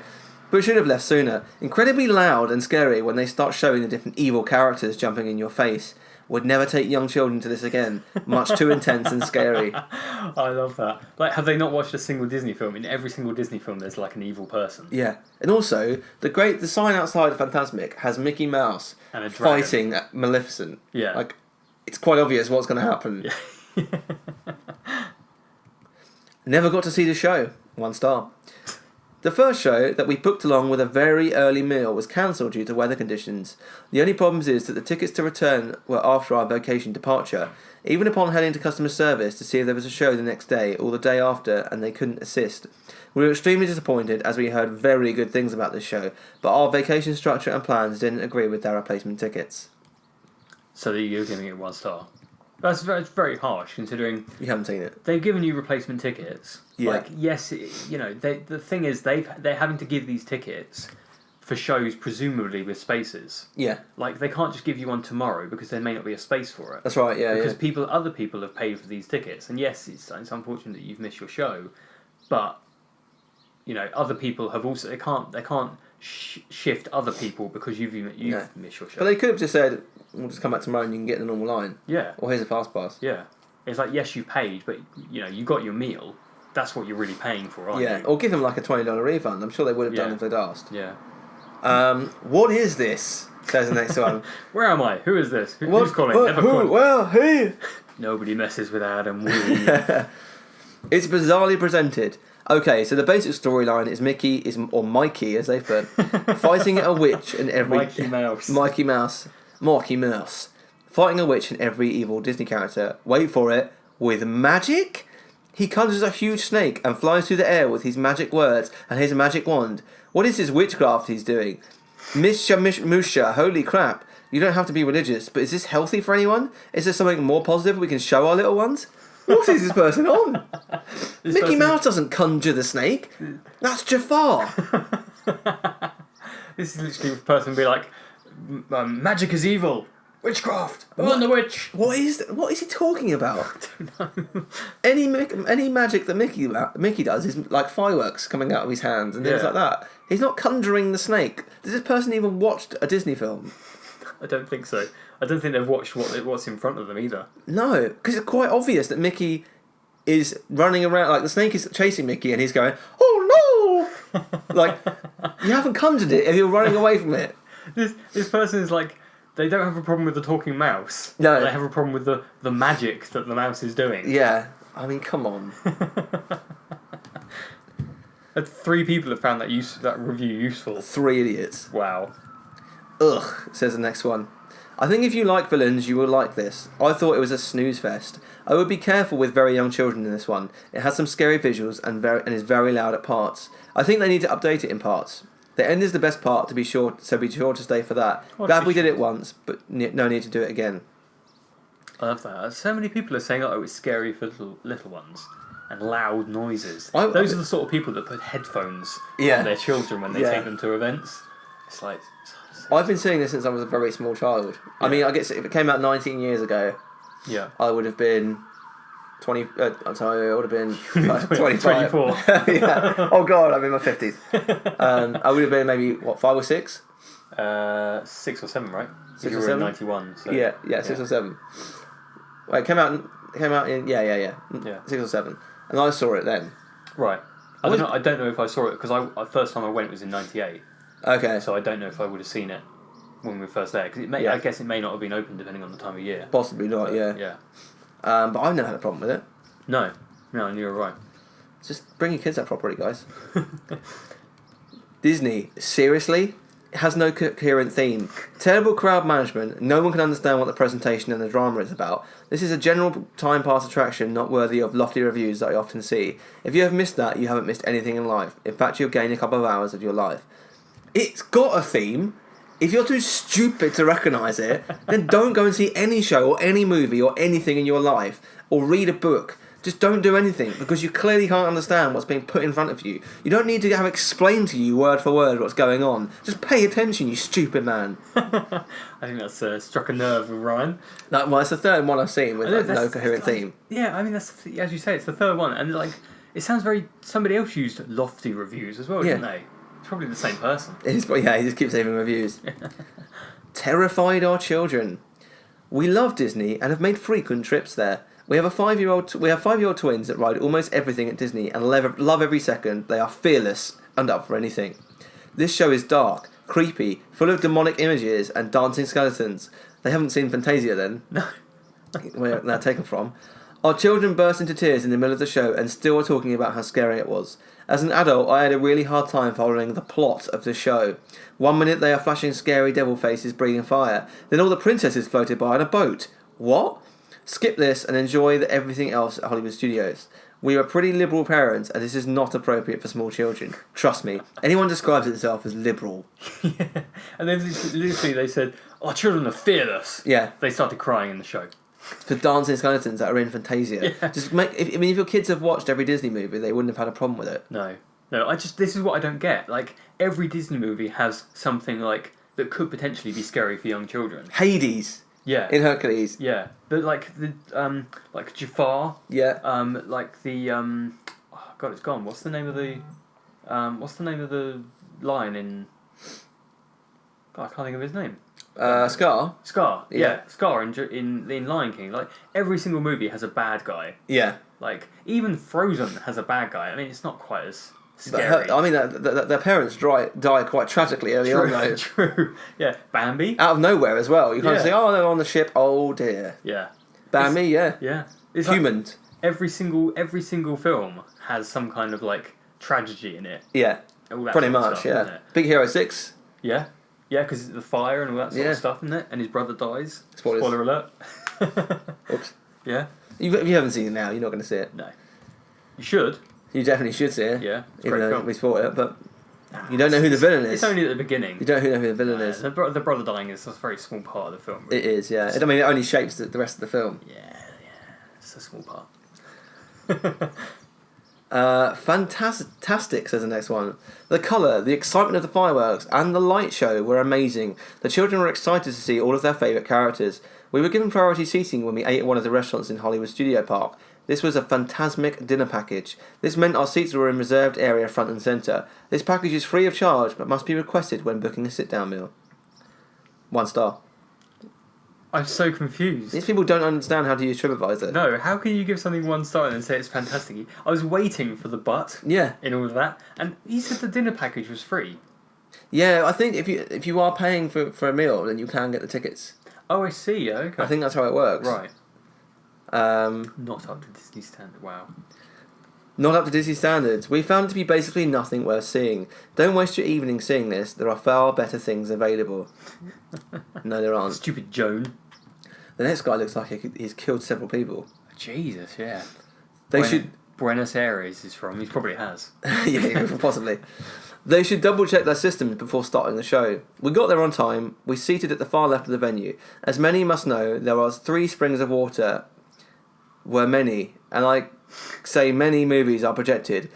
Speaker 1: But should have left sooner. Incredibly loud and scary when they start showing the different evil characters jumping in your face. Would never take young children to this again. Much too intense and scary.
Speaker 2: I love that. Like, have they not watched a single Disney film? In every single Disney film, there's like an evil person.
Speaker 1: Yeah, and also the sign outside of Fantasmic has Mickey Mouse
Speaker 2: And a dragon.
Speaker 1: fighting Maleficent.
Speaker 2: Yeah.
Speaker 1: Like, it's quite obvious what's going to happen.
Speaker 2: Yeah.
Speaker 1: Never got to see the show. 1 star. The first show that we booked along with a very early meal was cancelled due to weather conditions. The only problem is that the tickets to return were after our vacation departure. Even upon heading to customer service to see if there was a show the next day or the day after, and they couldn't assist. We were extremely disappointed as we heard very good things about this show, but our vacation structure and plans didn't agree with their replacement tickets.
Speaker 2: So you're giving it 1 star. That's very harsh, considering
Speaker 1: You haven't seen it.
Speaker 2: they've given you replacement tickets.
Speaker 1: Yeah.
Speaker 2: Like, yes, the thing is they're having to give these tickets for shows presumably with spaces.
Speaker 1: Yeah,
Speaker 2: Like, they can't just give you one tomorrow because there may not be a space for it.
Speaker 1: that's right, yeah,
Speaker 2: Because
Speaker 1: yeah.
Speaker 2: other people have paid for these tickets, and yes, it's unfortunate that you've missed your show, but other people have also they can't shift other people because you've missed your show.
Speaker 1: But they could have just said, we'll just come back tomorrow and you can get the normal line.
Speaker 2: Yeah,
Speaker 1: Or here's a fast pass.
Speaker 2: yeah. It's like, yes, you paid, but you got your meal. That's what you're really paying for, aren't
Speaker 1: Yeah,
Speaker 2: you?
Speaker 1: or give them like a $20 refund. I'm sure they would have done
Speaker 2: Yeah.
Speaker 1: if they'd asked.
Speaker 2: Yeah.
Speaker 1: What is this? Says the next one.
Speaker 2: Where am I? Who is this? Who's calling? Never
Speaker 1: who?
Speaker 2: call.
Speaker 1: Well, who?
Speaker 2: Nobody messes with Adam. Wee.
Speaker 1: It's bizarrely presented. Okay, so the basic storyline is Mikey, as they put, fighting a witch in every...
Speaker 2: Mikey Mouse.
Speaker 1: Mikey Mouse. Fighting a witch in every evil Disney character. Wait for it. With magic? He conjures a huge snake and flies through the air with his magic words and his magic wand. What is this witchcraft he's doing? Misha, holy crap. You don't have to be religious, but is this healthy for anyone? Is there something more positive we can show our little ones? What is this person on? Mickey Mouse doesn't conjure the snake. That's Jafar.
Speaker 2: This is literally a person be like, magic is evil. Witchcraft. I'm the witch.
Speaker 1: What is he talking about?
Speaker 2: I don't know.
Speaker 1: Any magic that Mickey does is like fireworks coming out of his hands and things like that. He's not conjuring the snake. Does this person even watched a Disney film?
Speaker 2: I don't think so. I don't think they've watched what's in front of them either.
Speaker 1: No, because it's quite obvious that Mickey is running around, like the snake is chasing Mickey and he's going, oh no! Like, you haven't conjured it if you're running away from it.
Speaker 2: This person is like, they don't have a problem with the talking mouse.
Speaker 1: No.
Speaker 2: They have a problem with the magic that the mouse is doing.
Speaker 1: Yeah, I mean, come on.
Speaker 2: 3 people have found that review useful.
Speaker 1: 3 idiots.
Speaker 2: Wow.
Speaker 1: Ugh, says the next one. I think if you like villains, you will like this. I thought it was a snooze fest. I would be careful with very young children in this one. It has some scary visuals and is very loud at parts. I think they need to update it in parts. The end is the best part, to be sure, so be sure to stay for that. Glad we did it once, but no need to do it again.
Speaker 2: I love that. So many people are saying, oh, it's scary for little ones. And loud noises. Those are the sort of people that put headphones on their children when they take them to events. It's like...
Speaker 1: I've been seeing this since I was a very small child. Yeah. I mean, I guess if it came out 19 years ago, I would have been 20... I'm sorry, I would have been 25.
Speaker 2: 24.
Speaker 1: Yeah. Oh, God, I'm in my 50s. I would have been maybe, 5 or 6?
Speaker 2: 6 or 7, right?
Speaker 1: 6
Speaker 2: you
Speaker 1: or
Speaker 2: were
Speaker 1: 7?
Speaker 2: in 91. So.
Speaker 1: Yeah, 6 or 7. Well, it came out in... Yeah. 6 or 7. And I saw it then.
Speaker 2: Right. I don't know if I saw it, because the first time I went was in 98.
Speaker 1: Okay.
Speaker 2: So I don't know if I would have seen it when we were first there, because I guess it may not have been open depending on the time of year.
Speaker 1: Possibly not, yeah. But I've never had a problem with it.
Speaker 2: No, and you're right.
Speaker 1: Just bring your kids up properly, guys. Disney, seriously? It has no coherent theme. Terrible crowd management. No one can understand what the presentation and the drama is about. This is a general time pass attraction not worthy of lofty reviews that I often see. If you have missed that, you haven't missed anything in life. In fact, you've gained a couple of hours of your life. It's got a theme. If you're too stupid to recognise it, then don't go and see any show or any movie or anything in your life, or read a book. Just don't do anything, because you clearly can't understand what's being put in front of you. You don't need to have explained to you word for word what's going on. Just pay attention, you stupid man.
Speaker 2: I think that's struck a nerve with Ryan.
Speaker 1: Well, it's the third one I've seen with no coherent theme.
Speaker 2: Yeah, I mean, that's, as you say, it's the third one, and it sounds very... Somebody else used lofty reviews as well, didn't they? It's probably the same person.
Speaker 1: He just keeps leaving reviews. Terrified our children. We love Disney and have made frequent trips there. We have 5-year-old twins that ride almost everything at Disney and love every second. They are fearless and up for anything. This show is dark, creepy, full of demonic images and dancing skeletons. They haven't seen Fantasia then. No. Where they're taken from. Our children burst into tears in the middle of the show and still are talking about how scary it was. As an adult, I had a really hard time following the plot of the show. 1 minute they are flashing scary devil faces breathing fire. Then all the princesses floated by on a boat. What? Skip this and enjoy everything else at Hollywood Studios. We are pretty liberal parents, and this is not appropriate for small children. Trust me. Anyone describes itself as liberal.
Speaker 2: Yeah. And then literally they said, our children are fearless.
Speaker 1: Yeah.
Speaker 2: They started crying in the show.
Speaker 1: For dancing skeletons that are in Fantasia.
Speaker 2: Yeah.
Speaker 1: Just if your kids have watched every Disney movie, they wouldn't have had a problem with it.
Speaker 2: No, this is what I don't get. Like, every Disney movie has something that could potentially be scary for young children.
Speaker 1: Hades.
Speaker 2: Yeah.
Speaker 1: In Hercules.
Speaker 2: Yeah. But like Jafar.
Speaker 1: Yeah.
Speaker 2: Oh God, it's gone. What's the name of the lion in? God, I can't think of his name.
Speaker 1: Scar.
Speaker 2: Scar. Yeah. Scar in Lion King. Like, every single movie has a bad guy.
Speaker 1: Yeah.
Speaker 2: Like, even Frozen has a bad guy. I mean, it's not quite as scary.
Speaker 1: Their parents die quite tragically early on, though.
Speaker 2: True. Yeah. Bambi.
Speaker 1: Out of nowhere as well. You can't say, oh, they're on the ship. Oh dear.
Speaker 2: Yeah.
Speaker 1: Bambi. Yeah.
Speaker 2: It's
Speaker 1: Human.
Speaker 2: Like every single film has some kind of tragedy in it.
Speaker 1: Yeah. Pretty much.
Speaker 2: Stuff,
Speaker 1: yeah. Big Hero 6.
Speaker 2: Yeah. Yeah, because the fire and all that sort of stuff, isn't it? And his brother dies. Spoiler alert.
Speaker 1: Oops.
Speaker 2: Yeah.
Speaker 1: If you haven't seen it now, you're not going to see it.
Speaker 2: No. You should.
Speaker 1: You definitely should see it.
Speaker 2: Yeah.
Speaker 1: Even though we spoiled it, but... You don't know who the villain is.
Speaker 2: It's only at the beginning.
Speaker 1: You don't know who the villain is.
Speaker 2: The brother dying is a very small part of the film. Really.
Speaker 1: It is, yeah. I mean, it only shapes the rest of the film.
Speaker 2: Yeah. It's a small part.
Speaker 1: Fantastic, says the next one. The colour, the excitement of the fireworks, and the light show were amazing. The children were excited to see all of their favourite characters. We were given priority seating when we ate at one of the restaurants in Hollywood Studio Park. This was a Fantasmic dinner package. This meant our seats were in reserved area front and centre. This package is free of charge, but must be requested when booking a sit-down meal. 1 star.
Speaker 2: I'm so confused.
Speaker 1: These people don't understand how to use TripAdvisor.
Speaker 2: No, how can you give something 1 star and then say it's fantastic? I was waiting for the but in all of that, and he said the dinner package was free.
Speaker 1: Yeah, I think if you are paying for a meal, then you can get the tickets.
Speaker 2: Oh, I see. Okay.
Speaker 1: I think that's how it works.
Speaker 2: Right. Not up to Disney standard. Wow.
Speaker 1: Not up to Disney standards. We found it to be basically nothing worth seeing. Don't waste your evening seeing this. There are far better things available. No, there aren't.
Speaker 2: Stupid Joan.
Speaker 1: The next guy looks like he's killed several people.
Speaker 2: Jesus, yeah.
Speaker 1: They should.
Speaker 2: Buenos Aires is from. He probably has.
Speaker 1: Yeah, possibly. They should double check their systems before starting the show. We got there on time. We seated at the far left of the venue. As many must know, there was 3 springs of water. Were many, and I say many movies are projected,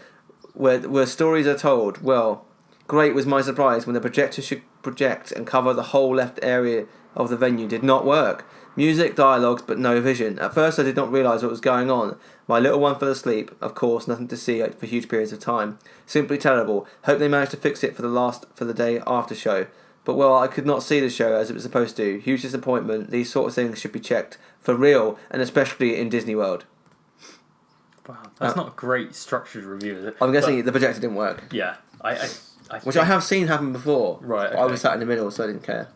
Speaker 1: where stories are told. Well, great was my surprise when the projector should project and cover the whole left area of the venue did not work. Music, dialogues, but no vision. At first I did not realise what was going on. My little one fell asleep. Of course, nothing to see for huge periods of time. Simply terrible. Hope they managed to fix it for the day after show. But well, I could not see the show as it was supposed to. Huge disappointment. These sort of things should be checked. For real, and especially in Disney World.
Speaker 2: Wow, that's not a great structured review, is it?
Speaker 1: I'm guessing the projector didn't work.
Speaker 2: Yeah,
Speaker 1: Which I have seen happen before.
Speaker 2: Right, okay.
Speaker 1: I was sat in the middle, so I didn't care.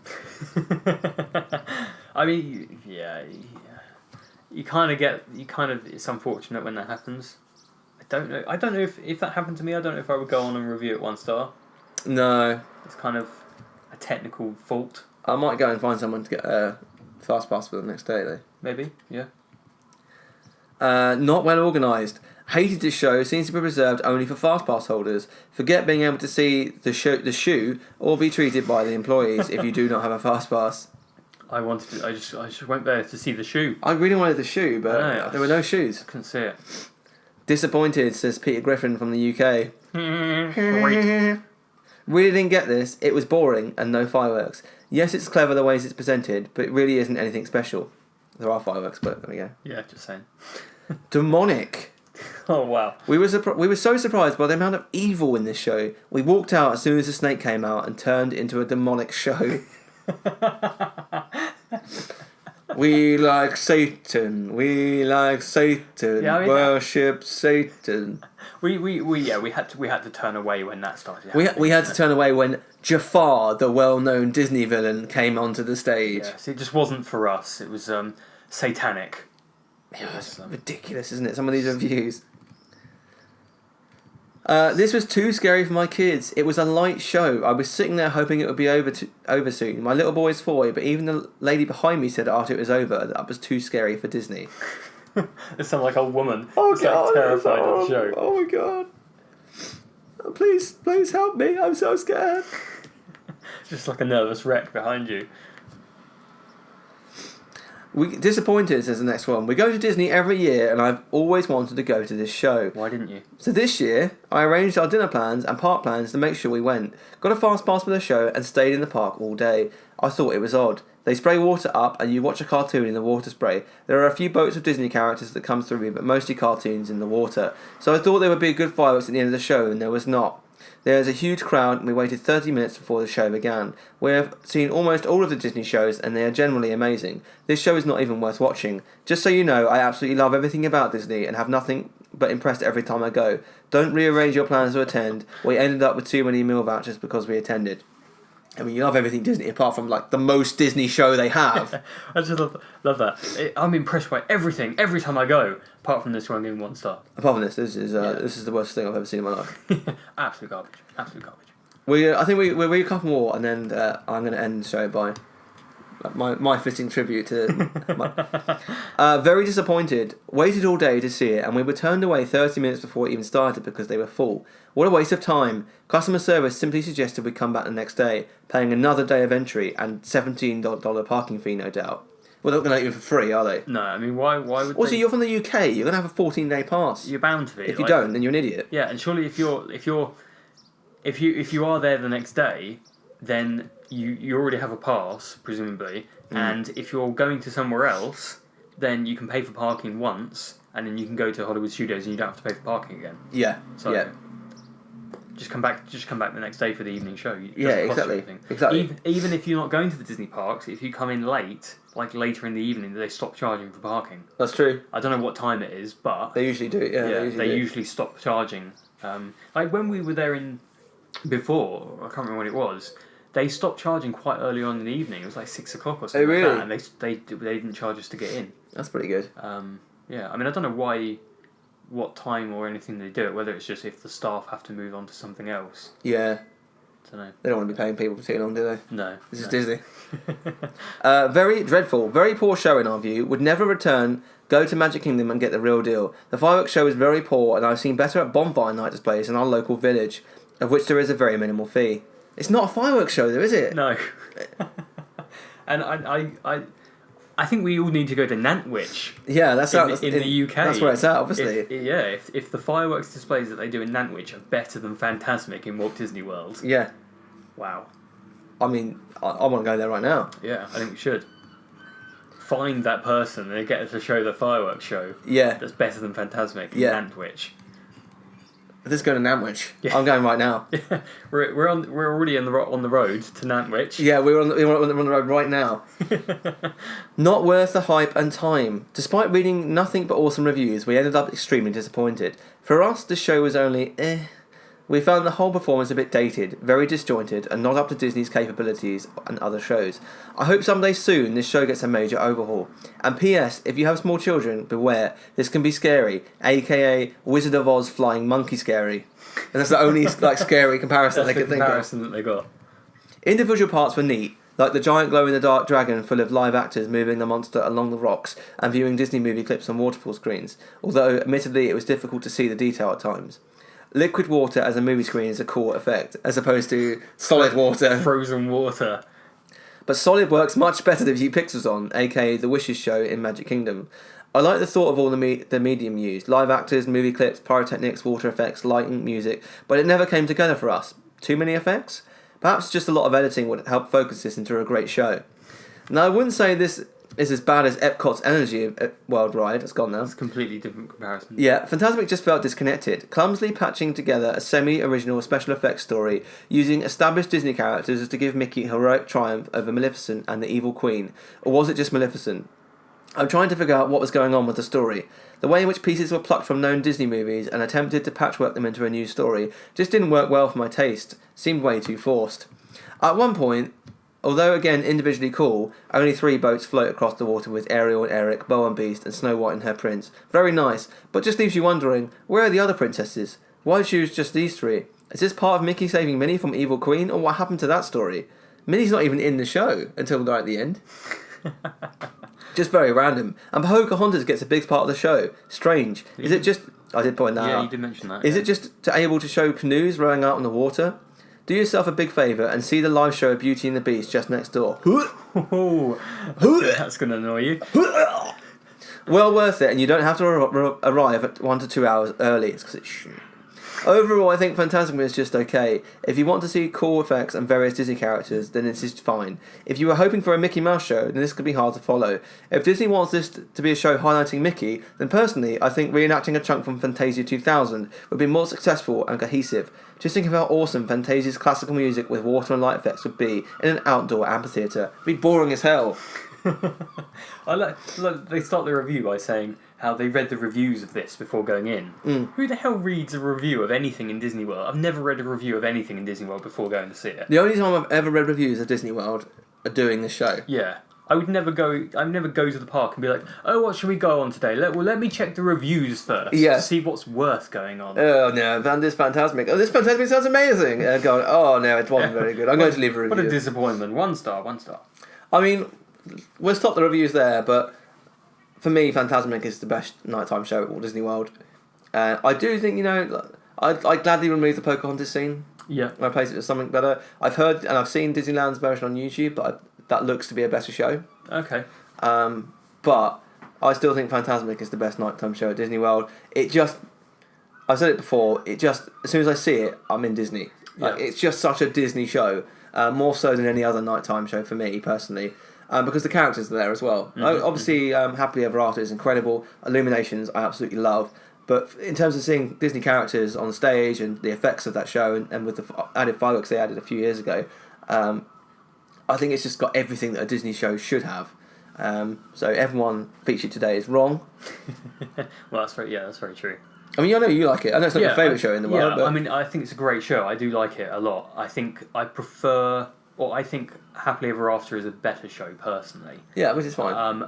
Speaker 2: I mean, yeah. It's unfortunate when that happens. I don't know if that happened to me. I don't know if I would go on and review it 1 star.
Speaker 1: No.
Speaker 2: It's kind of a technical fault.
Speaker 1: I might go and find someone to get a fast pass for the next day, though.
Speaker 2: Maybe, yeah.
Speaker 1: Not well organised. Hated this show. Seems to be reserved only for fast pass holders. Forget being able to see the shoe or be treated by the employees if you do not have a fast pass.
Speaker 2: I just went there to see the shoe.
Speaker 1: I really wanted the shoe, but there were no shoes.
Speaker 2: I couldn't see it.
Speaker 1: Disappointed, says Peter Griffin from the UK. Really didn't get this. It was boring and no fireworks. Yes, it's clever the ways it's presented, but it really isn't anything special. There are fireworks, but there we go.
Speaker 2: Yeah, just saying.
Speaker 1: Demonic.
Speaker 2: Oh, wow.
Speaker 1: We were so surprised by the amount of evil in this show. We walked out as soon as the snake came out and turned into a demonic show. We like Satan. We like Satan.
Speaker 2: Yeah, I mean,
Speaker 1: worship Satan.
Speaker 2: We had to turn away when that started.
Speaker 1: We had to turn away when Jafar, the well-known Disney villain, came onto the stage.
Speaker 2: Yes, it just wasn't for us. It was satanic.
Speaker 1: It was ridiculous, isn't it? Some of these reviews. This was too scary for my kids. It was a light show. I was sitting there hoping it would be over soon. My little boy's 4, but even the lady behind me said after it was over that was too scary for Disney.
Speaker 2: It sounded like a woman.
Speaker 1: Oh God!
Speaker 2: Terrified of the show.
Speaker 1: Oh my God! Please help me! I'm so scared.
Speaker 2: Just like a nervous wreck behind you.
Speaker 1: Disappointed, says the next one. We go to Disney every year and I've always wanted to go to this show.
Speaker 2: Why didn't you?
Speaker 1: So this year, I arranged our dinner plans and park plans to make sure we went. Got a fast pass for the show and stayed in the park all day. I thought it was odd. They spray water up and you watch a cartoon in the water spray. There are a few boats of Disney characters that come through, but mostly cartoons in the water. So I thought there would be a good fireworks at the end of the show, and there was not. There is a huge crowd and we waited 30 minutes before the show began. We have seen almost all of the Disney shows and they are generally amazing. This show is not even worth watching. Just so you know, I absolutely love everything about Disney and have nothing but impressed every time I go. Don't rearrange your plans to attend. We ended up with too many meal vouchers because we attended. I mean, you love everything Disney apart from like the most Disney show they have.
Speaker 2: I just love that. I'm impressed by everything every time I go, apart from this one, I'm giving 1 star.
Speaker 1: Apart from this is the worst thing I've ever seen in my life.
Speaker 2: Absolute garbage. Absolute garbage.
Speaker 1: I think we'll read a couple more, and then I'm going to end the show by My fitting tribute to... very disappointed. Waited all day to see it, and we were turned away 30 minutes before it even started because they were full. What a waste of time. Customer service simply suggested we come back the next day, paying another day of entry and $17 parking fee, no doubt. Well, they're not going to let you for free, are they?
Speaker 2: No, I mean, why would
Speaker 1: Also,
Speaker 2: they...
Speaker 1: you're from the UK. You're going to have a 14-day pass.
Speaker 2: You're bound to be.
Speaker 1: If you don't, then you're an idiot.
Speaker 2: Yeah, and surely if you are there the next day, then you already have a pass, presumably, and if you're going to somewhere else, then you can pay for parking once, and then you can go to Hollywood Studios and you don't have to pay for parking again.
Speaker 1: Yeah.
Speaker 2: So
Speaker 1: yeah.
Speaker 2: Just come back the next day for the evening show.
Speaker 1: Yeah, exactly.
Speaker 2: Even if you're not going to the Disney parks, if you come in late, like later in the evening, they stop charging for parking.
Speaker 1: That's true.
Speaker 2: I don't know what time it is, but
Speaker 1: they usually do. Yeah,
Speaker 2: they usually stop charging. Like when we were there before, I can't remember when it was. They stopped charging quite early on in the evening. It was like 6 o'clock or something.
Speaker 1: Oh, really?
Speaker 2: Like that, and they didn't charge us to get in.
Speaker 1: That's pretty good.
Speaker 2: Yeah, I mean, I don't know what time or anything they do it. Whether it's just if the staff have to move on to something else.
Speaker 1: Yeah.
Speaker 2: I don't know.
Speaker 1: They don't want to be paying people for too long, do they?
Speaker 2: No.
Speaker 1: This is Disney. Very dreadful. Very poor show in our view. Would never return. Go to Magic Kingdom and get the real deal. The fireworks show is very poor, and I've seen better at bonfire night displays in our local village, of which there is a very minimal fee. It's not a fireworks show, though, is it?
Speaker 2: No. And I think we all need to go to Nantwich.
Speaker 1: Yeah, that's
Speaker 2: in the UK.
Speaker 1: That's where it's at, obviously.
Speaker 2: If the fireworks displays that they do in Nantwich are better than Fantasmic in Walt Disney World.
Speaker 1: Yeah.
Speaker 2: Wow.
Speaker 1: I mean, I want to go there right now.
Speaker 2: Yeah, I think we should. Find that person and get us to show the fireworks show.
Speaker 1: Yeah.
Speaker 2: That's better than Fantasmic in Nantwich.
Speaker 1: Let's go to Nantwich.
Speaker 2: Yeah.
Speaker 1: I'm going right now.
Speaker 2: Yeah. We're already on the road to Nantwich.
Speaker 1: Yeah, we're on the road right now. Not worth the hype and time. Despite reading nothing but awesome reviews, we ended up extremely disappointed. For us, the show was only We found the whole performance a bit dated, very disjointed, and not up to Disney's capabilities and other shows. I hope someday soon this show gets a major overhaul. And P.S. If you have small children, beware, this can be scary, aka Wizard of Oz flying monkey scary. And that's the only scary comparison they could think of.
Speaker 2: That's the comparison that they got.
Speaker 1: Individual parts were neat, like the giant glow-in-the-dark dragon full of live actors moving the monster along the rocks and viewing Disney movie clips on waterfall screens, although admittedly it was difficult to see the detail at times. Liquid water as a movie screen is a cool effect, as opposed to solid water.
Speaker 2: Frozen water.
Speaker 1: But solid works much better if you pixels on, aka the Wishes show in Magic Kingdom. I like the thought of all the medium used, live actors, movie clips, pyrotechnics, water effects, lighting, music, but it never came together for us. Too many effects? Perhaps just a lot of editing would help focus this into a great show. Now I wouldn't say this is as bad as Epcot's Energy World ride. It's gone now.
Speaker 2: It's a completely different comparison.
Speaker 1: Yeah, Fantasmic just felt disconnected, clumsily patching together a semi-original special effects story using established Disney characters to give Mickey heroic triumph over Maleficent and the Evil Queen. Or was it just Maleficent? I'm trying to figure out what was going on with the story. The way in which pieces were plucked from known Disney movies and attempted to patchwork them into a new story just didn't work well for my taste. Seemed way too forced. At one point, although again individually cool, only 3 boats float across the water with Ariel and Eric, Bow and Beast, and Snow White and her prince. Very nice, but just leaves you wondering, where are the other princesses? Why choose just these 3? Is this part of Mickey saving Minnie from Evil Queen, or what happened to that story? Minnie's not even in the show until right at the end. Just very random. And Pocahontas gets a big part of the show. Strange. Is it just... I did point that out.
Speaker 2: Yeah, you did mention that.
Speaker 1: Is it just able to show canoes rowing out on the water? Do yourself a big favour and see the live show of Beauty and the Beast just next door.
Speaker 2: That's going to annoy you.
Speaker 1: Well worth it, and you don't have to arrive at 1 to 2 hours early. It's 'cause it's shit. Overall, I think Fantasmic is just okay. If you want to see cool effects and various Disney characters, then this is fine. If you were hoping for a Mickey Mouse show, then this could be hard to follow. If Disney wants this to be a show highlighting Mickey, then personally, I think reenacting a chunk from Fantasia 2000 would be more successful and cohesive. Just think of how awesome Fantasia's classical music with water and light effects would be in an outdoor amphitheatre. It'd be boring as hell.
Speaker 2: They start the review by saying how they read the reviews of this before going in. Who the hell reads a review of anything in Disney World? I've never read a review of anything in Disney World before going to see it.
Speaker 1: The only time I've ever read reviews of Disney World are doing this show.
Speaker 2: Yeah. I'd never go to the park and be like, oh, what should we go on today? Let me check the reviews first to see what's worth going on.
Speaker 1: Oh, no, this Fantasmic. Oh, this Fantasmic sounds amazing. And going, oh, no, it wasn't very good. I'm going to leave a review.
Speaker 2: What a disappointment. 1 star.
Speaker 1: I mean, we'll stop the reviews there, but for me, Fantasmic is the best nighttime show at Walt Disney World. I do think, I'd gladly remove the Pocahontas scene.
Speaker 2: Yeah.
Speaker 1: And replace it with something better. I've heard and I've seen Disneyland's version on YouTube, but that looks to be a better show.
Speaker 2: Okay.
Speaker 1: But I still think Fantasmic is the best nighttime show at Disney World. I've said it before, as soon as I see it, I'm in Disney. Like, it's just such a Disney show, more so than any other nighttime show for me, personally. Because the characters are there as well. Obviously, Happily Ever After is incredible. Illuminations, I absolutely love. But in terms of seeing Disney characters on stage and the effects of that show, and with the added fireworks they added a few years ago, I think it's just got everything that a Disney show should have. So everyone featured today is wrong.
Speaker 2: Well, that's very true.
Speaker 1: I mean, I know you like it. I know it's not your favourite show in the world.
Speaker 2: Yeah,
Speaker 1: but...
Speaker 2: I mean, I think it's a great show. I do like it a lot. I think I think Happily Ever After is a better show, personally.
Speaker 1: Yeah, which is fine.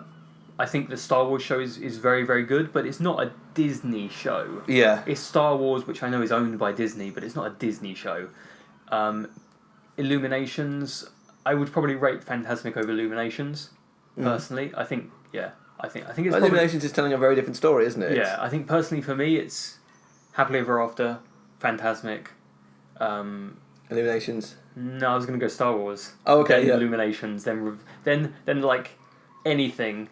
Speaker 2: I think the Star Wars show is very, very good, but it's not a Disney show.
Speaker 1: Yeah.
Speaker 2: It's Star Wars, which I know is owned by Disney, but it's not a Disney show. Illuminations, I would probably rate Fantasmic over Illuminations, personally. I think it's
Speaker 1: Illuminations is telling a very different story, isn't it?
Speaker 2: Yeah, I think personally for me it's Happily Ever After, Fantasmic.
Speaker 1: Illuminations.
Speaker 2: No, I was going to go Star Wars.
Speaker 1: Oh, okay.
Speaker 2: Then Illuminations, then like anything,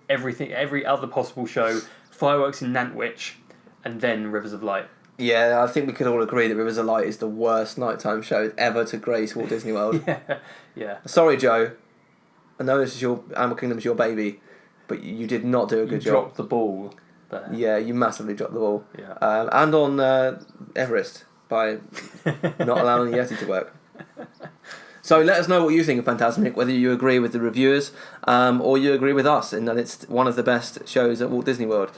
Speaker 2: everything, every other possible show, fireworks in Nantwich, and then Rivers of Light.
Speaker 1: Yeah, I think we could all agree that Rivers of Light is the worst nighttime show ever to grace Walt Disney World.
Speaker 2: Yeah.
Speaker 1: Sorry, Joe. I know this is Animal Kingdom's your baby, but you did not do a good job.
Speaker 2: You dropped the ball there.
Speaker 1: Yeah, you massively dropped the ball.
Speaker 2: Yeah.
Speaker 1: And on Everest by not allowing the Yeti to work. So let us know what you think of Fantasmic, whether you agree with the reviewers or you agree with us in that it's one of the best shows at Walt Disney World.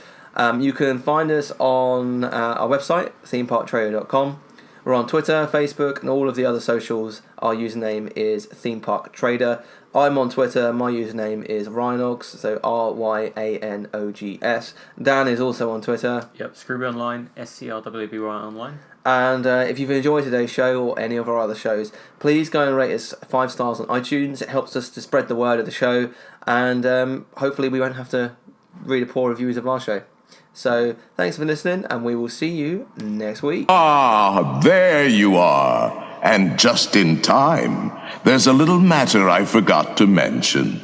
Speaker 1: You can find us on our website, themeparktrader.com. We're on Twitter, Facebook, and all of the other socials. Our username is themeparktrader. I'm on Twitter. My username is Ryanogs, so RYANOGS. Dan is also on Twitter.
Speaker 2: Yep, Scrooby Online, SCRWBY Online.
Speaker 1: And if you've enjoyed today's show or any of our other shows, please go and rate us 5 stars on iTunes. It helps us to spread the word of the show, and hopefully we won't have to read a poor reviews of our show. So thanks for listening, and we will see you next week.
Speaker 5: Ah, there you are. And just in time. There's a little matter I forgot to mention.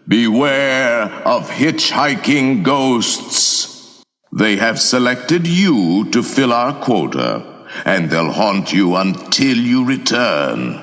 Speaker 5: Beware of hitchhiking ghosts. They have selected you to fill our quota, and they'll haunt you until you return.